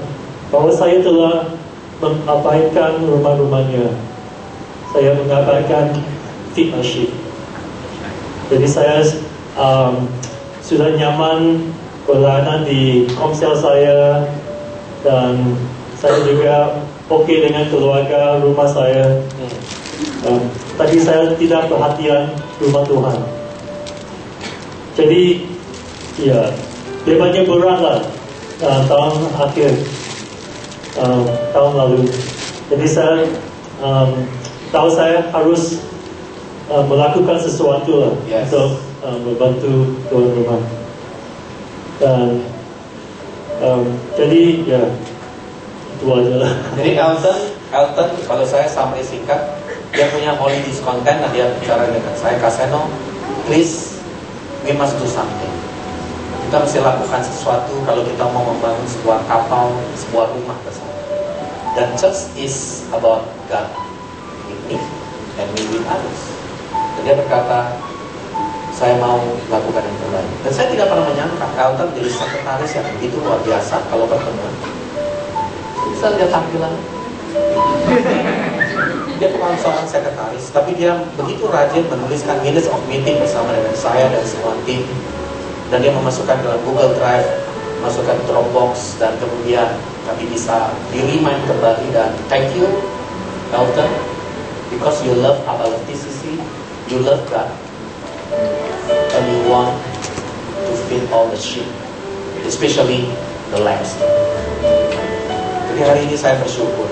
bahwa saya telah mengabaikan rumah-rumahnya. Saya mengabaikan fellowship. Jadi saya sudah nyaman pelayanan di komsel saya, dan saya juga oke dengan keluarga rumah saya. Tapi saya tidak perhatian rumah Tuhan. Jadi ya, bebannya berat lah tahun akhir tahun lalu. Jadi saya tahu saya harus melakukan sesuatu lah untuk membantu tuan rumah. Dan jadi ya itu aja lah. Jadi Elton kalau saya summary singkat, dia punya holy discontent dan dia bicara dengan saya, Kaseno, please we must do something. Kita mesti lakukan sesuatu kalau kita mau membangun sebuah kapal, sebuah rumah bersama. Dan church is about God with me and me with others. Dan dia berkata, saya mau lakukan yang terbaik. Dan saya tidak pernah menyangka Elton jadi sekretaris yang begitu luar biasa kalau pertemuan. Bisa lihat tampilan. Dia bukan seorang sekretaris, tapi dia begitu rajin menuliskan minutes of meeting bersama dengan saya dan semua tim. Dan dia memasukkan dalam Google Drive, masukkan Dropbox, dan kemudian kami bisa di-remind kembali. Dan thank you Elton, because you love Abba TCC, you love God, and you want to feed all the sheep, especially the lambs. Jadi hari ini saya bersyukur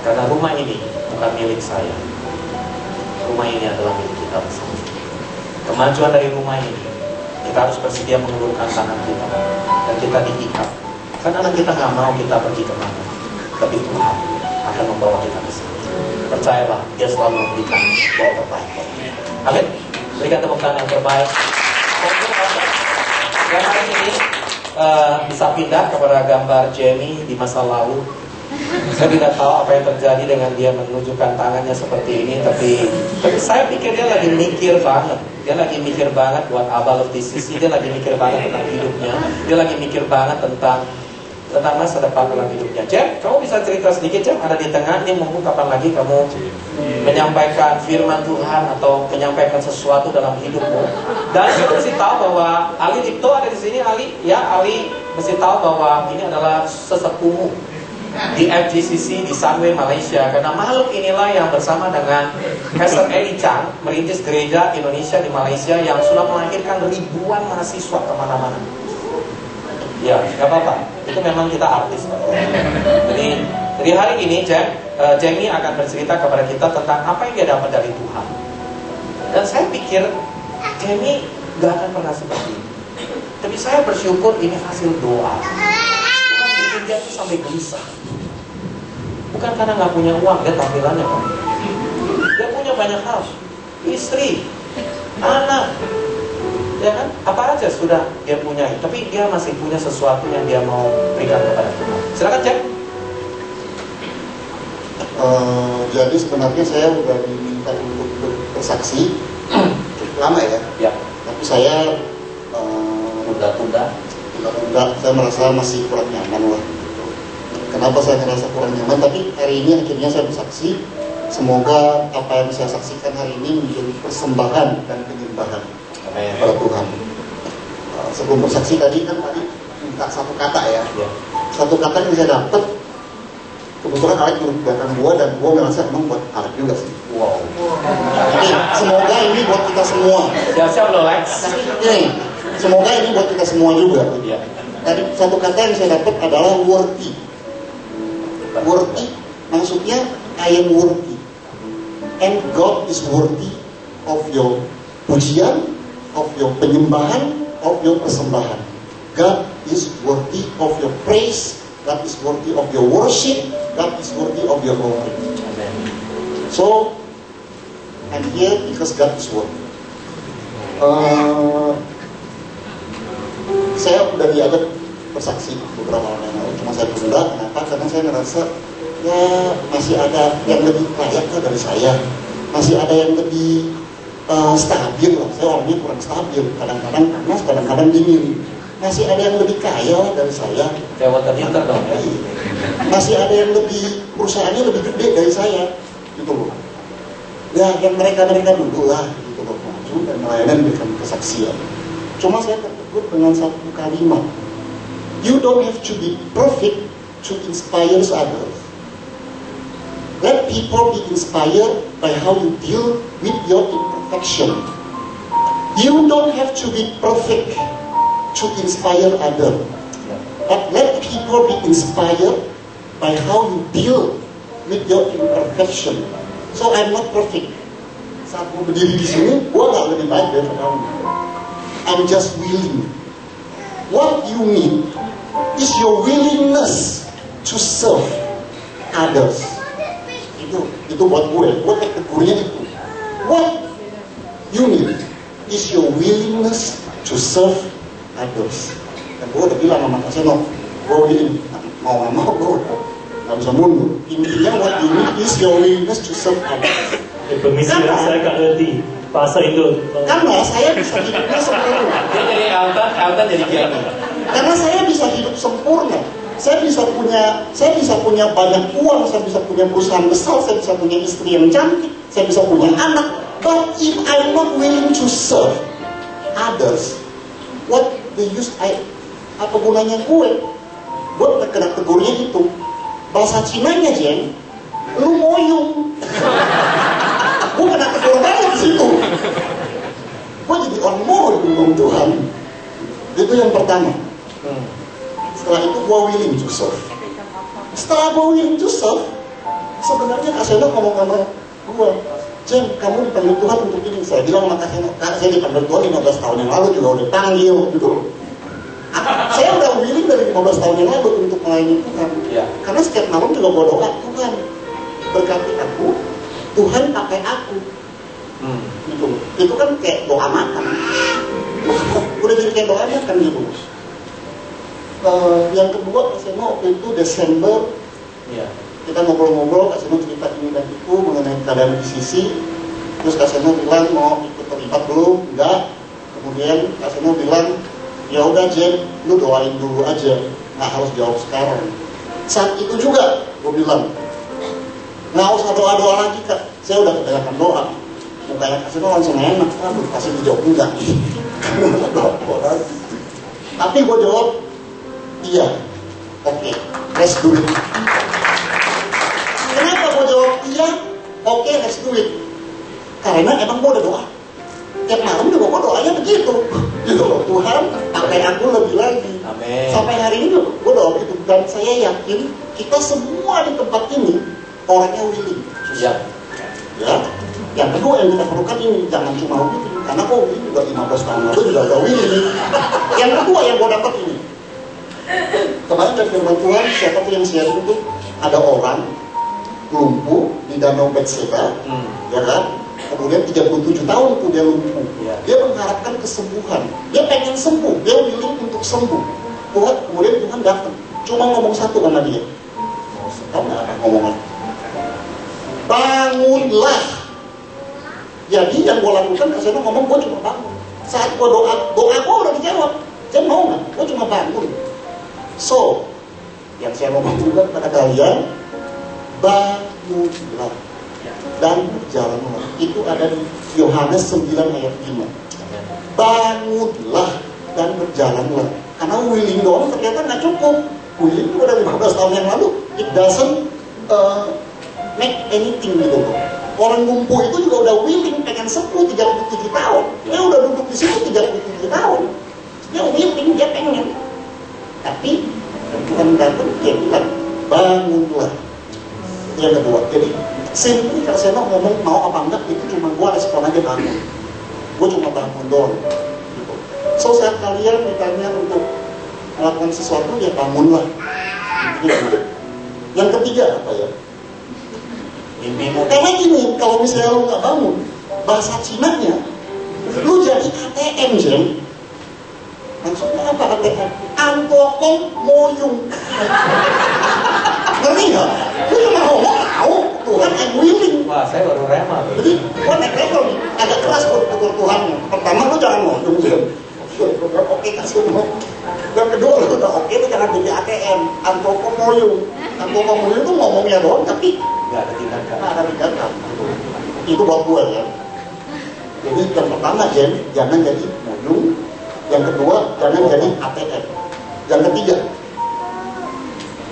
karena rumah ini bukan milik saya. Rumah ini adalah milik kita bersama. Kemajuan dari rumah ini, kita harus bersedia mengulurkan tangan kita dan kita diikat. Karena anak kita nggak mau kita pergi kemana, tapi Tuhan akan membawa kita ke sana. Percayalah, Dia selalu memberikan yang terbaik. Amin. Berikan tepuk tangan yang terbaik. Dan hari ini bisa pindah kepada gambar Jamie di masa lalu. Saya tidak tahu apa yang terjadi dengan dia menunjukkan tangannya seperti ini, tapi saya pikir dia lagi mikir banget. Dia lagi mikir banget buat Abba Love TCC. Dia lagi mikir banget tentang hidupnya. Dia lagi mikir banget tentang masa depan dalam hidupnya. Jam, kamu bisa cerita sedikit, Jam? Ada di tengah. Ini mungkin kapan lagi kamu menyampaikan firman Tuhan atau menyampaikan sesuatu dalam hidupmu. Dan saya mesti tahu bahwa Ali Dipto ada di sini. Ali, ya, Ali mesti tahu bahwa ini adalah sesepuhmu di FGCC di Sunway Malaysia, karena makhluk inilah yang bersama dengan Pastor Eli Chan merintis gereja Indonesia di Malaysia yang sudah melahirkan ribuan mahasiswa kemana-mana. Ya, nggak apa-apa, itu memang kita artis. Jadi hari ini Jamie akan bercerita kepada kita tentang apa yang dia dapat dari Tuhan. Dan saya pikir Jamie nggak akan pernah seperti ini. Tapi saya bersyukur ini hasil doa. dia tuh sampai gelisah. Bukan karena nggak punya uang, dia tampilannya Pak. Dia punya banyak hal, istri, anak, ya kan? Apa aja sudah dia punya, tapi dia masih punya sesuatu yang dia mau berikan kepada Tuhan. Silakan cek. Jadi sebenarnya saya udah diminta untuk bersaksi cukup lama ya. Ya. Tapi saya Tunda-tunda. saya merasa masih kurang nyaman lah. Kenapa saya merasa kurang nyaman? Tapi hari ini akhirnya saya bersaksi. Semoga apa yang saya saksikan hari ini menjadi persembahan dan penyembahan kepada Tuhan. Sebelum bersaksi tadi minta satu kata ya. Satu kata yang saya dapat, kebetulan Alek duduk belakang gua dan gua merasa emang buat Alek juga sih. Wow. Jadi semoga ini buat kita semua. Siap-siap loh Lex. Semoga ini buat kita semua juga. Iya. Tadi satu kata yang saya dapat adalah worthy. Worthy maksudnya I am worthy. And God is worthy of your pujian, of your penyembahan, of your persembahan. God is worthy of your praise. God is worthy of your worship. God is worthy of your glory. So, I'm here because God is worthy. Saya udah diajak bersaksi beberapa orang yang lalu, cuma saya tunda. Kenapa? Karena saya ngerasa ya masih ada yang lebih layak dari saya, masih ada yang lebih stabil lah. Saya orangnya kurang stabil, kadang-kadang panas, kadang-kadang dingin. Masih ada yang lebih kaya dari saya. Kayak water heater dong ya. Masih ada yang lebih, perusahaannya lebih gede dari saya, gitu loh. Ya, yang mereka dulu lah, gitu loh, maju dan melayani memberikan kesaksian. Cuma saya tertegur dengan satu kalimat. You don't have to be perfect to inspire others. Let people be inspired by how you deal with your imperfection. You don't have to be perfect to inspire others. But let people be inspired by how you deal with your imperfection. So I'm not perfect. Saat gue berdiri di sini, gue gak lebih baik dari kamu. I'm just willing. What you need is your willingness to serve others. Itu buat gue kategorinya itu. What you need is your willingness to serve others. Dan gue udah bilang sama Kak Seno, gue willing, mau gak mau gue gak bisa mundur. Intinya what you need is your willingness to serve others. Permisi, saya gak ngerti bahasa Indo. Karena saya bisa hidupnya sempurna. Dia jadi Elton jadi Kiani. Karena saya bisa hidup sempurna. Saya bisa punya banyak uang, saya bisa punya perusahaan besar, saya bisa punya istri yang cantik, saya bisa punya anak. But if I'm not willing to serve others, what the use apa gunanya gue? Gue terkena kategorinya itu. Bahasa Cinanya, Jen, lu moyung. Gue kena kategori banget di situ. Gue jadi orang moyung Tuhan. Itu yang pertama. Setelah itu gue willing to serve. Setelah gue willing to serve, sebenarnya Kak Seno ngomong sama gue, Jen, kamu dipanggil Tuhan untuk ini. Saya bilang sama Kak Seno, Kak, saya dipanggil Tuhan 15 tahun yang lalu juga udah panggil gitu. Saya udah willing dari 15 tahun yang lalu untuk melayani Tuhan. Karena setiap malam juga gue doa, Tuhan berkati aku, Tuhan pakai aku. Gitu. Itu kan kayak doa makan. Udah jadi kayak doa makan gitu. Yang kedua, Kak Seno waktu itu Desember, kita ngobrol-ngobrol, Kak Seno cerita ini dan itu mengenai keadaan di sisi. Terus Kak Seno bilang mau ikut terlibat belum? Enggak. Kemudian Kak Seno bilang, ya udah Jen, lu doain dulu aja, nggak harus jawab sekarang. Saat itu juga gue bilang, nggak usah doa-doa lagi Kak, saya udah kebanyakan doa. Mukanya Kak Seno langsung enak, aduh kasih dijawab enggak. Tapi gue jawab, iya, oke, let's do it. Kenapa gue jawab iya, oke, let's do it? Karena emang gue udah doa. Tiap malam juga gue doanya begitu. Gitu loh, Tuhan pakai aku lebih lagi. Amin. Sampai hari ini gue doa begitu. Dan saya yakin kita semua di tempat ini orangnya willing. Ya. Yang kedua yang kita perlukan ini, jangan cuma willing. Karena kok willing juga 15 tahun lalu juga agak willing. Yang kedua yang gue dapat ini, Kemarin dari firman Tuhan, siapa tuh yang share itu? Ada orang lumpuh di Danau Bethesda, ya kan? Kemudian 37 tahun tuh dia lumpuh. Dia mengharapkan kesembuhan. Dia pengen sembuh, dia willing untuk sembuh. Kemudian Tuhan datang, cuma ngomong satu sama dia. Tahu nggak apa ngomongan? Bangunlah. Jadi yang gue lakukan, Kaseno ngomong, gue cuma bangun. Saat gue doa gue udah dijawab. Saya mau nggak? Gue cuma bangun. So, yang saya mau juga kepada kalian, bangunlah dan berjalanlah. Itu ada di Yohanes 9 ayat 5. Bangunlah dan berjalanlah. Karena willing doang ternyata nggak cukup. Willing itu udah 15 tahun yang lalu, it doesn't make anything gitu loh. Orang lumpuh itu juga udah willing, pengen sembuh 37 tahun. Dia udah duduk di situ 37 tahun. Dia willing, dia pengen. Tapi Tuhan datang, dia bilang, bangunlah. Yang kedua, jadi simply kalau saya ngomong mau apa enggak, itu cuma gue respon aja bangun. Gue cuma bangun doang. Gitu. So saat kalian ditanya untuk melakukan sesuatu, ya bangunlah. Gitu. Yang ketiga apa ya? Karena gini, kalau misalnya lu nggak bangun, bahasa Cina-nya, lu jadi ATM, Jem. Maksudnya apa ATM? Antokong moyung. Ngerti nggak? Lu cuma ngomong tahu, Tuhan I'm willing. Wah, saya baru rema. Jadi, gua naik level nih, agak keras buat ukur Tuhan. Pertama, lu jangan moyung, Jem. Oke, kasih ngomong. Yang kedua, lu udah oke, lu jangan jadi ATM. Antokong moyung. Antokong moyung itu ngomongnya doang, tapi nggak ada tindakan. Nggak ada tindakan. Itu buat gue ya. Jadi yang pertama, Jen, jangan jadi moyung. Yang kedua, jangan jadi ATM. Yang ketiga,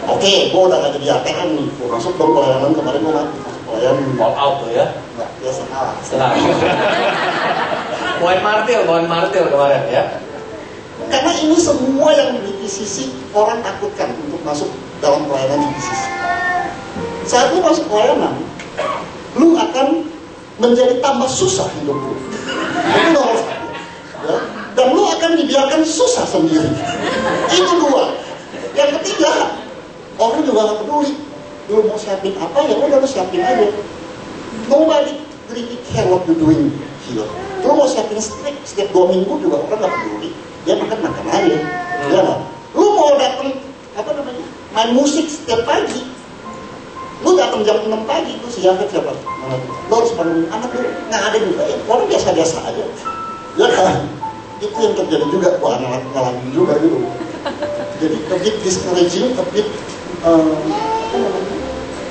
oke, gue udah gak jadi ATM nih. Gue masuk dong pelayanan, kemarin gue mati masuk pelayanan. All out tuh ya. Nggak, ya salah. Senang. Poin martil kemarin ya. Karena ini semua yang di sisi orang takutkan untuk masuk dalam pelayanan di sisi. Saat lu masuk pelayanan, lu akan menjadi tambah susah hidup lu. Itu nomor satu. Ya? Dan lu akan dibiarkan susah sendiri. Itu dua. Yang ketiga, orang juga gak peduli. Lu mau siapin apa ya udah lu siapin aja. Nobody really care what you doing here. Lu mau siapin steak setiap 2 minggu juga orang gak peduli. Dia makan aja. Ya gak? Lu mau datang main musik setiap pagi. Lu datang jam 6 pagi, lu siapin siapa? Lu harus bangun anak lu. Nggak ada juga ya. Orang biasa-biasa aja. Ya kan? Itu yang terjadi juga. Wah, ngalamin juga gitu. Jadi a bit discouraging, a bit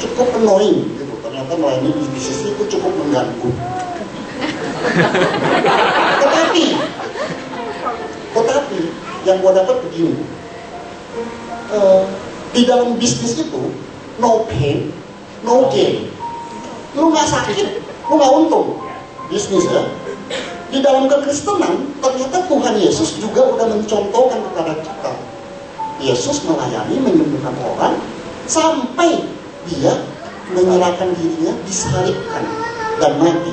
cukup annoying gitu. Ternyata melayani di sisi itu cukup mengganggu. Tetapi yang gua dapat begini. Di dalam bisnis itu no pain, no gain. Lu nggak sakit, lu nggak untung. Bisnis ya. Di dalam kekristenan, ternyata Tuhan Yesus juga udah mencontohkan kepada kita. Yesus melayani, menyembuhkan orang, sampai dia menyerahkan dirinya, disalibkan dan mati.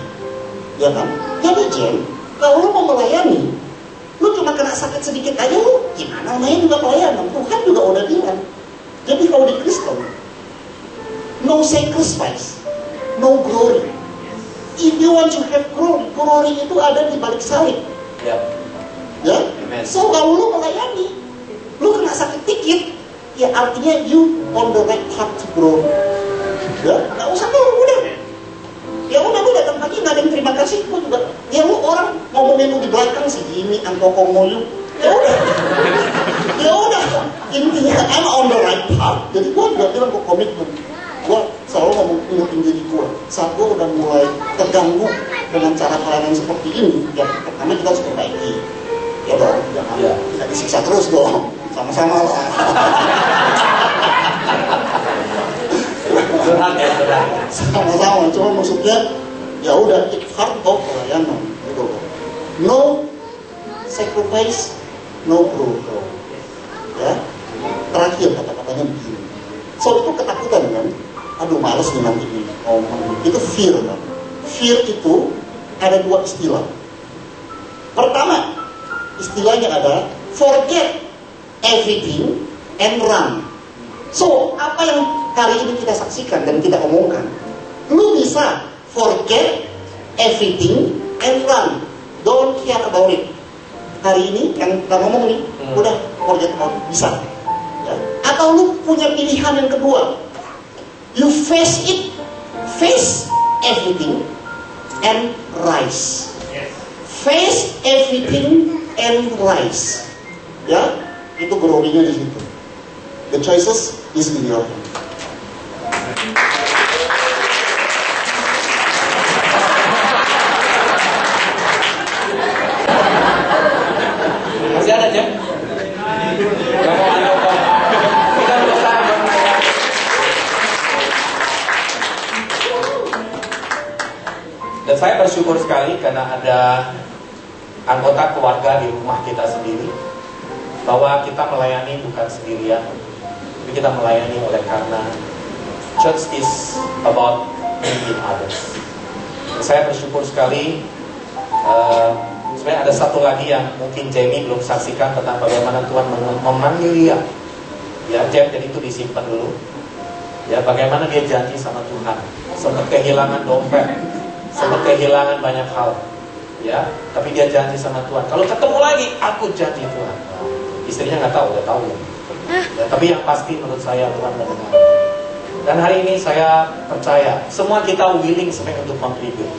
Ya kan? Jadi Jen, kalau lu mau melayani, lu cuma kena sakit sedikit aja, lu gimana namanya juga pelayanan. Tuhan juga udah bilang. Jadi kalau di Kristen, no sacrifice, no glory. If you want to have glory itu ada di balik salib. Yep. Ya. Amen. So kalau lu melayani, lu kena sakit dikit, ya artinya you on the right path to glory. Ya, nggak usah tuh, udah. Ya udah, lu datang pagi nggak ada yang terima kasih, lu juga. Ya lu orang ngomongin lu di belakang sih, ini angkokong moyu. Ya udah. Intinya I'm on the right path. Jadi gua juga bilang gua komitmen. Gue selalu ngomong ingetin diri gue. Saat gue udah mulai terganggu dengan cara pelayanan seperti ini, ya pertama kita harus perbaiki. Ya dong, jangan tidak disiksa terus dong. Sama-sama lah. Sama-sama. Cuma maksudnya, ya udah it's hard kok pelayanan. Gitu. No sacrifice, no growth. Ya. Terakhir kata-katanya begini. So itu ketakutan kan? Aduh males nih nanti nih ngomong. Itu fear kan? Fear itu ada 2 istilah. Pertama, istilahnya adalah forget everything and run. So, apa yang kali ini kita saksikan dan kita omongkan, lu bisa forget everything and run. Don't care about it. Hari ini yang kita ngomong nih, udah forget about it, bisa. Ya. Atau lu punya pilihan yang kedua, you face it, face everything and rise. Face everything and rise. Ya, itu glory-nya di situ. The choices is in your hand. Masih ada Jam? Gak mau ada apa? Kita berusaha bernaya. Dan saya bersyukur sekali karena ada anggota keluarga di rumah kita sendiri, bahwa kita melayani bukan sendirian, tapi kita melayani oleh karena church is about bringing others. Dan saya bersyukur sekali. Sebenarnya ada satu lagi yang mungkin Jamie belum saksikan tentang bagaimana Tuhan memanggil dia. Ya, Jam, jadi itu disimpan dulu. Ya, bagaimana dia janji sama Tuhan, sempat kehilangan dompet, sempat kehilangan banyak hal. Ya, tapi dia janji sama Tuhan. Kalau ketemu lagi, aku janji Tuhan. Istrinya nggak tahu, udah tahu. Ya, tapi yang pasti menurut saya Tuhan mendengar. Dan hari ini saya percaya semua kita willing sebenarnya untuk contribute.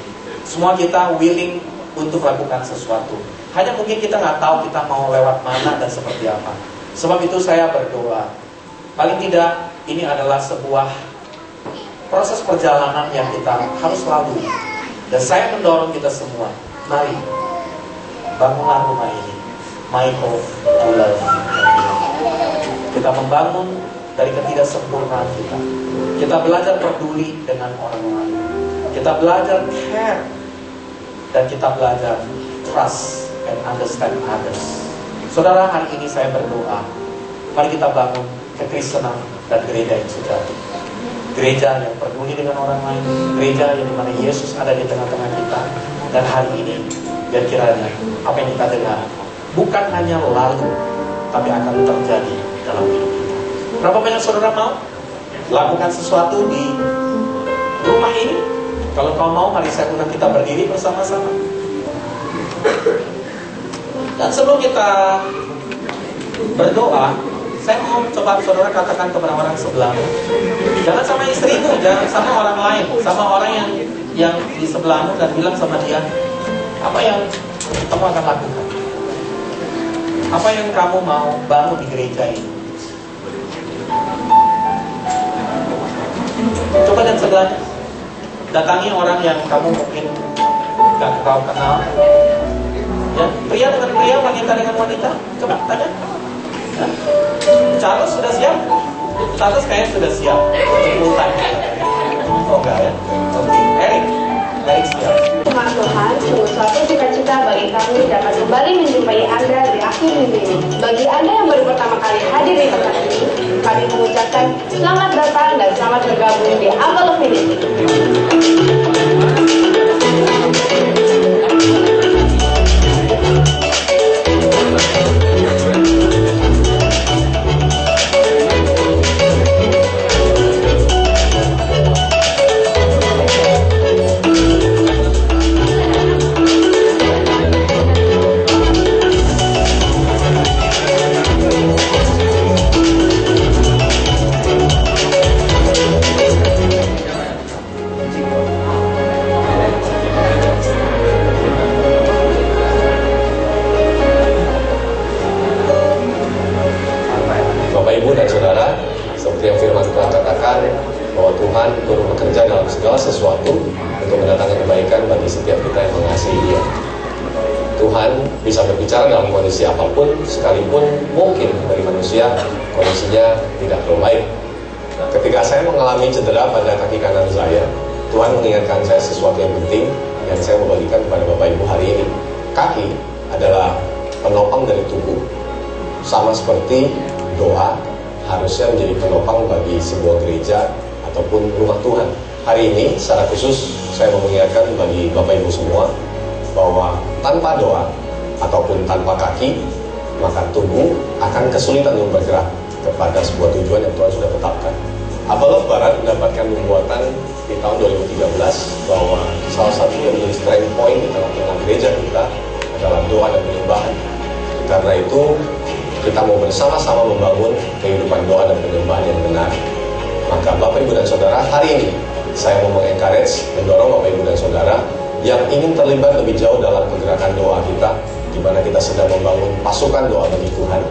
Semua kita willing untuk lakukan sesuatu. Hanya mungkin kita nggak tahu kita mau lewat mana dan seperti apa. Sebab itu saya berdoa, paling tidak ini adalah sebuah proses perjalanan yang kita harus lalui. Dan saya mendorong kita semua, mari bangunlah rumah ini, My Hope to Love. Kita membangun dari ketidaksempurnaan kita. Kita belajar peduli dengan orang lain. Kita belajar care. Dan kita belajar trust and understand others. Saudara, hari ini saya berdoa, mari kita bangun kekristenan dan gereja yang sejati. Gereja yang peduli dengan orang lain, gereja yang dimana Yesus ada di tengah-tengah kita. Dan hari ini, biar kiranya apa yang kita dengar bukan hanya lalu, tapi akan terjadi dalam hidup kita. Berapa banyak saudara mau lakukan sesuatu di rumah ini? Kalau kau mau, mari saya undang kita berdiri bersama-sama. Dan sebelum kita berdoa, saya mau coba saudara katakan kepada orang sebelahmu. Jangan sama istrimu, jangan sama orang lain, sama orang yang di sebelahmu, dan bilang sama dia, apa yang kamu akan lakukan? Apa yang kamu mau bangun di gereja ini? Coba dan sebelahnya. Datangi orang yang kamu mungkin gak kau kenal. Ya, pria dengan pria, wanita dengan wanita. Coba tanya. Ya. Charles sudah siap? Charles kayaknya sudah siap untuk full time. Oh enggak ya? Oke, Eric siap. Tuhan, sungguh suatu cita-cita bagi kami dapat kembali menjumpai Anda di akhir minggu ini. Bagi Anda yang baru pertama kali hadir di tempat ini, kami mengucapkan selamat datang dan selamat bergabung di Apple of Ministry. Sesuatu untuk mendatangkan kebaikan bagi setiap kita yang mengasihi Dia. Tuhan bisa berbicara dalam kondisi apapun, sekalipun mungkin bagi manusia kondisinya tidak terlalu baik. Ketika saya mengalami cedera pada kaki kanan saya, Tuhan mengingatkan saya sesuatu yang penting yang saya mau bagikan kepada Bapak Ibu hari ini. Kaki adalah penopang dari tubuh, sama seperti doa harusnya menjadi penopang bagi sebuah gereja ataupun rumah Tuhan. Hari ini secara khusus saya mau mengingatkan bagi Bapak Ibu semua bahwa tanpa doa ataupun tanpa kaki, maka tubuh akan kesulitan untuk bergerak. kepada sebuah tujuan yang Tuhan sudah tetapkan. Apalagi Barat mendapatkan nubuatan di tahun 2013 bahwa salah satu yang menjadi strength point di tengah-tengah gereja kita adalah doa dan penyembahan. Karena itu kita mau bersama-sama membangun kehidupan doa dan penyembahan yang benar. Maka Bapak Ibu dan Saudara, hari ini saya mau mengencourage, mendorong Bapak Ibu dan Saudara yang ingin terlibat lebih jauh dalam pergerakan doa kita, di mana kita sedang membangun pasukan doa bagi Tuhan.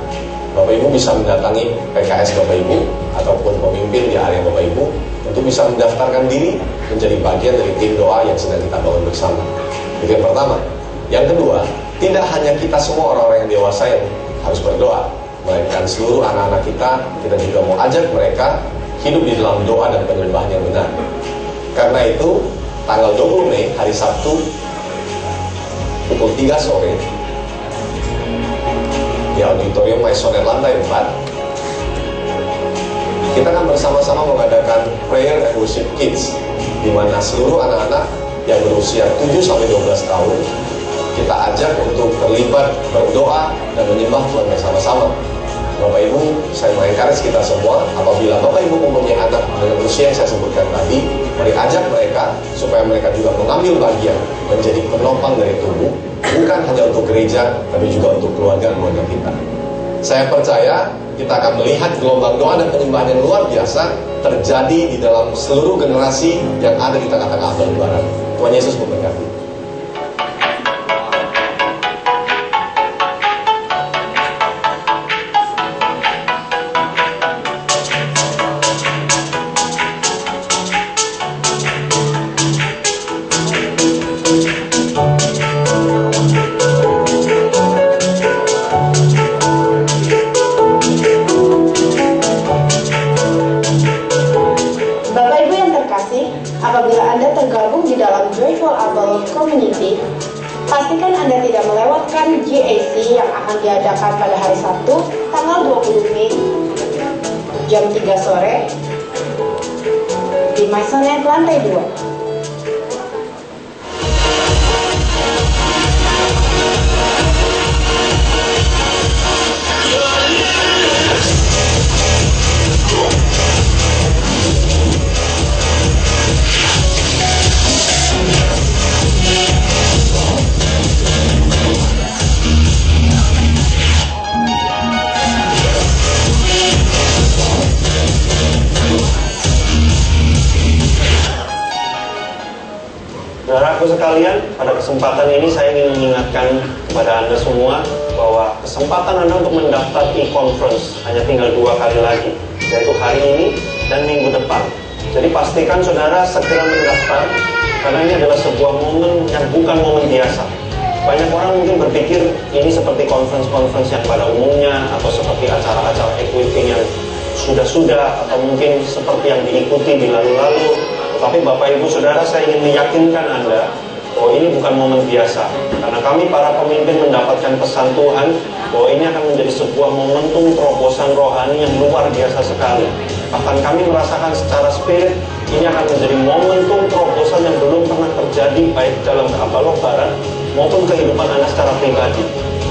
Bapak Ibu bisa mendatangi PKS Bapak Ibu ataupun pemimpin di area Bapak Ibu untuk bisa mendaftarkan diri menjadi bagian dari tim doa yang sedang kita bangun bersama. Itu yang pertama. Yang kedua, tidak hanya kita semua orang-orang yang dewasa yang harus berdoa, melainkan seluruh anak-anak kita juga mau ajak mereka hidup di dalam doa dan penyembahan yang benar. Karena itu, tanggal 20 Mei, hari Sabtu, pukul 3 sore, di Auditorium Maisonet lantai 4, kita akan bersama-sama mengadakan Prayer and Worship Kids, di mana seluruh anak-anak yang berusia 7-12 tahun kita ajak untuk terlibat berdoa dan menyembah Tuhan bersama-sama. Bapak Ibu, saya mengencourage kita semua, apabila Bapak Ibu mempunyai anak dengan usia yang saya sebutkan tadi, mari ajak mereka supaya mereka juga mengambil bagian menjadi penopang dari tubuh, bukan hanya untuk gereja, tapi juga untuk keluarga-keluarga kita. Saya percaya kita akan melihat gelombang doa dan penyembahan yang luar biasa terjadi di dalam seluruh generasi yang ada di tengah-tengah Abel Barat. Tuhan Yesus memberkati. Apabila Anda tergabung di dalam Joyful Apple Community, pastikan Anda tidak melewatkan GAC yang akan diadakan pada hari Sabtu, tanggal 20 Mei, jam 3 sore, di Maisonet lantai 2. Saudaraku sekalian, pada kesempatan ini saya ingin mengingatkan kepada Anda semua bahwa kesempatan Anda untuk mendaftar e-conference hanya tinggal 2 kali lagi, yaitu hari ini dan minggu depan. Jadi pastikan saudara segera mendaftar, karena ini adalah sebuah momen yang bukan momen biasa. Banyak orang mungkin berpikir ini seperti conference-conference yang pada umumnya, atau seperti acara-acara equipping yang sudah-sudah, atau mungkin seperti yang diikuti di lalu-lalu. Tapi Bapak Ibu Saudara, saya ingin meyakinkan Anda bahwa ini bukan momen biasa. Karena kami para pemimpin mendapatkan pesan Tuhan bahwa ini akan menjadi sebuah momentum terobosan rohani yang luar biasa sekali. Bahkan kami merasakan secara spirit ini akan menjadi momentum terobosan yang belum pernah terjadi baik dalam Abaloh Barat maupun kehidupan Anda secara pribadi.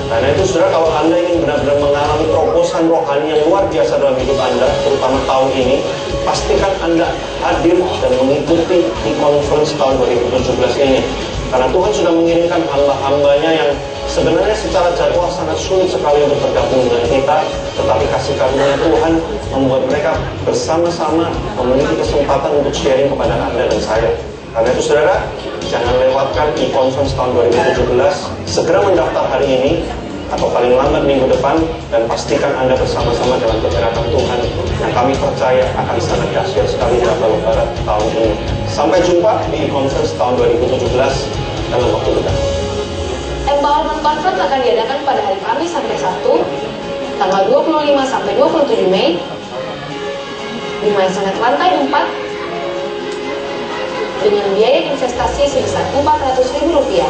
Karena itu saudara, kalau Anda ingin benar-benar mengalami terobosan rohani yang luar biasa dalam hidup Anda, terutama tahun ini, pastikan Anda hadir dan mengikuti di conference tahun 2017 ini. Karena Tuhan sudah mengirimkan hamba-hambanya yang sebenarnya secara jadwal sangat sulit sekali untuk bergabung dengan kita, tetapi kasih karunia Tuhan membuat mereka bersama-sama memiliki kesempatan untuk sharing kepada Anda dan saya. Karena itu saudara, jangan lewatkan e-conference tahun 2017, segera mendaftar hari ini atau paling lambat minggu depan, dan pastikan Anda bersama-sama dalam pergerakan Tuhan yang kami percaya akan sangat dahsyat sekali di Abaloh Barat tahun ini. Sampai jumpa di e-conference tahun 2017 dalam waktu dekat. Empowerment Conference akan diadakan pada hari Kamis sampai Sabtu, tanggal 25 sampai 27 Mei, di Maisonet lantai 4, dengan biaya investasi sebesar Rp400.000.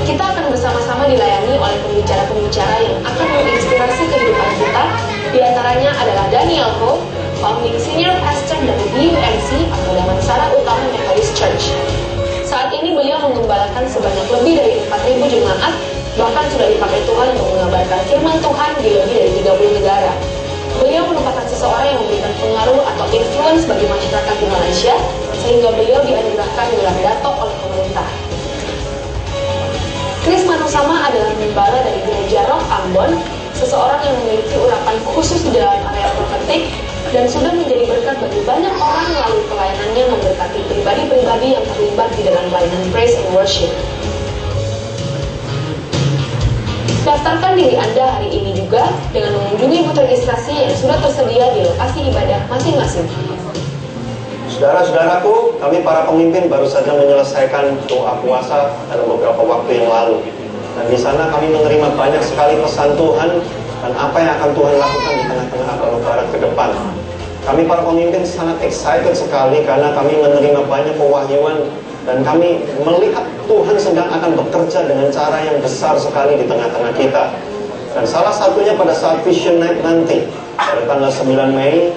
Kita akan bersama-sama dilayani oleh pembicara-pembicara yang akan menginspirasi kehidupan kita. Di antaranya adalah Daniel Ho, founding senior pastor dari DUMC atau Damansara Utama Methodist Church. Saat ini beliau menggembalakan sebanyak lebih dari 4.000 jemaat, bahkan sudah dipakai Tuhan untuk mengabarkan firman Tuhan di lebih dari 30 negara. influence bagi masyarakat di Malaysia, sehingga beliau dianjurkan gelar dato oleh pemerintah. Chris Manusama adalah gembala dari gereja Rock Ambon, seseorang yang memiliki urapan khusus di dalam area profetik dan sudah menjadi berkat bagi banyak orang melalui pelayanannya memberkati pribadi-pribadi yang terlibat di dalam pelayanan praise and worship. Daftarkan diri Anda hari ini juga dengan mengunjungi booth registrasi yang sudah tersedia di lokasi ibadah masing-masing. Saudara-saudaraku, kami para pemimpin baru saja menyelesaikan doa puasa dalam beberapa waktu yang lalu. Dan di sana kami menerima banyak sekali pesan Tuhan dan apa yang akan Tuhan lakukan di tengah-tengah Abang Barat ke depan. Kami para pemimpin sangat excited sekali karena kami menerima banyak pewahyuan dan kami melihat Tuhan sedang akan bekerja dengan cara yang besar sekali di tengah-tengah kita. Dan salah satunya pada saat Vision Night nanti, pada tanggal 9 Mei,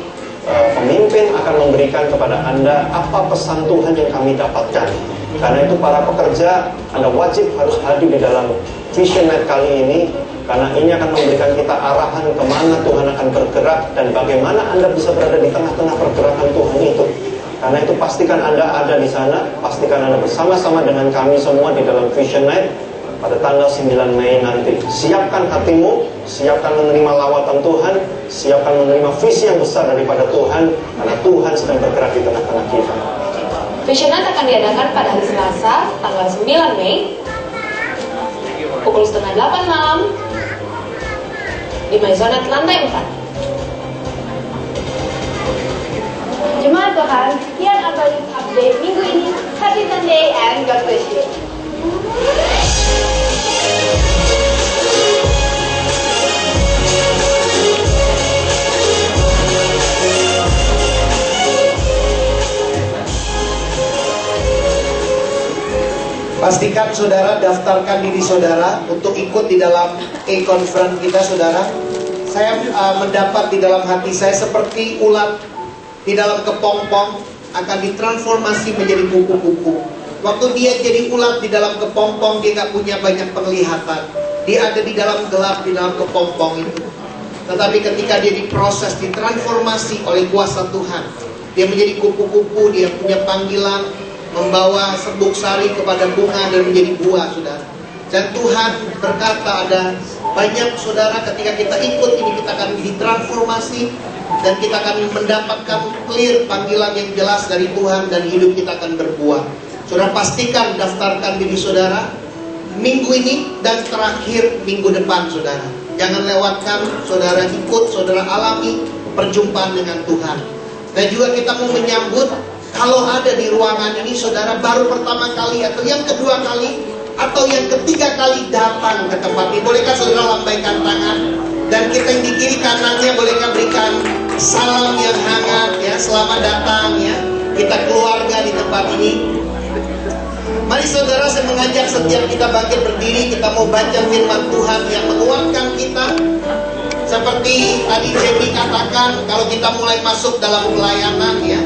pemimpin akan memberikan kepada Anda apa pesan Tuhan yang kami dapatkan. Karena itu para pekerja, Anda wajib harus hadir di dalam Vision Night kali ini, karena ini akan memberikan kita arahan kemana Tuhan akan bergerak dan bagaimana Anda bisa berada di tengah-tengah pergerakan Tuhan itu. Karena itu pastikan Anda ada di sana, pastikan Anda bersama-sama dengan kami semua di dalam Vision Night pada tanggal 9 Mei nanti. Siapkan hatimu, siapkan menerima lawatan Tuhan, siapkan menerima visi yang besar daripada Tuhan, karena Tuhan sedang bergerak di tengah-tengah kita. Vision Night akan diadakan pada hari Selasa, tanggal 9 Mei, pukul 7:30 malam, di Maisonet lantai 4. Jemaat Tuhan, sekian Abang update minggu ini. Happy Sunday and God bless you. Pastikan saudara daftarkan diri saudara untuk ikut di dalam e-conference kita, saudara. Saya mendapat di dalam hati saya seperti ulat di dalam kepompong akan ditransformasi menjadi kupu-kupu. Waktu dia jadi ulat di dalam kepompong, dia gak punya banyak penglihatan. Dia ada di dalam gelap di dalam kepompong itu. Tetapi ketika dia diproses, ditransformasi oleh kuasa Tuhan, dia menjadi kupu-kupu, dia punya panggilan membawa serbuk sari kepada bunga dan menjadi buah, saudara. Dan Tuhan berkata ada banyak saudara ketika kita ikut ini kita akan ditransformasi dan kita akan mendapatkan clear panggilan yang jelas dari Tuhan dan hidup kita akan berbuah. Saudara pastikan daftarkan diri saudara minggu ini dan terakhir minggu depan, saudara. Jangan lewatkan, saudara ikut, saudara alami perjumpaan dengan Tuhan. Dan juga kita mau menyambut kalau ada di ruangan ini saudara baru pertama kali atau yang kedua kali atau yang ketiga kali datang ke tempat ini, bolehkah saudara lambaikan tangan dan kita yang di kiri kanannya bolehkah berikan salam yang hangat ya, selamat datang ya, kita keluarga di tempat ini. Mari saudara, saya mengajak setiap kita bangkit berdiri, kita mau baca firman Tuhan yang menguatkan kita. Seperti tadi Jamie katakan, kalau kita mulai masuk dalam pelayanan ya,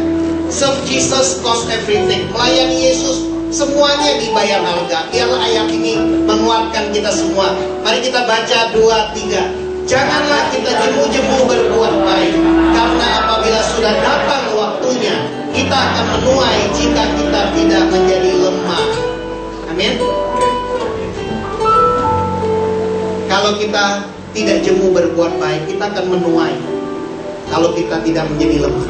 serve Jesus cost everything. Melayani Yesus semuanya dibayar harga. Biarlah ayat ini menguatkan kita semua. Mari kita baca 2-3. Janganlah kita jemu-jemu berbuat baik, karena apabila sudah datang waktunya, kita akan menuai jika kita tidak menjadi lemah. Amin. Kalau kita tidak jemu berbuat baik, kita akan menuai. Kalau kita tidak menjadi lemah.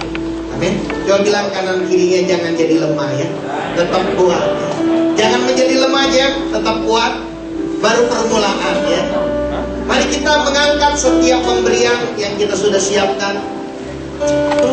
Amin. Coba bilang kanan kirinya, jangan jadi lemah ya. Tetap kuat. Jangan menjadi lemah aja, tetap kuat. Baru permulaan ya. Mari kita mengangkat setiap pemberian yang kita sudah siapkan.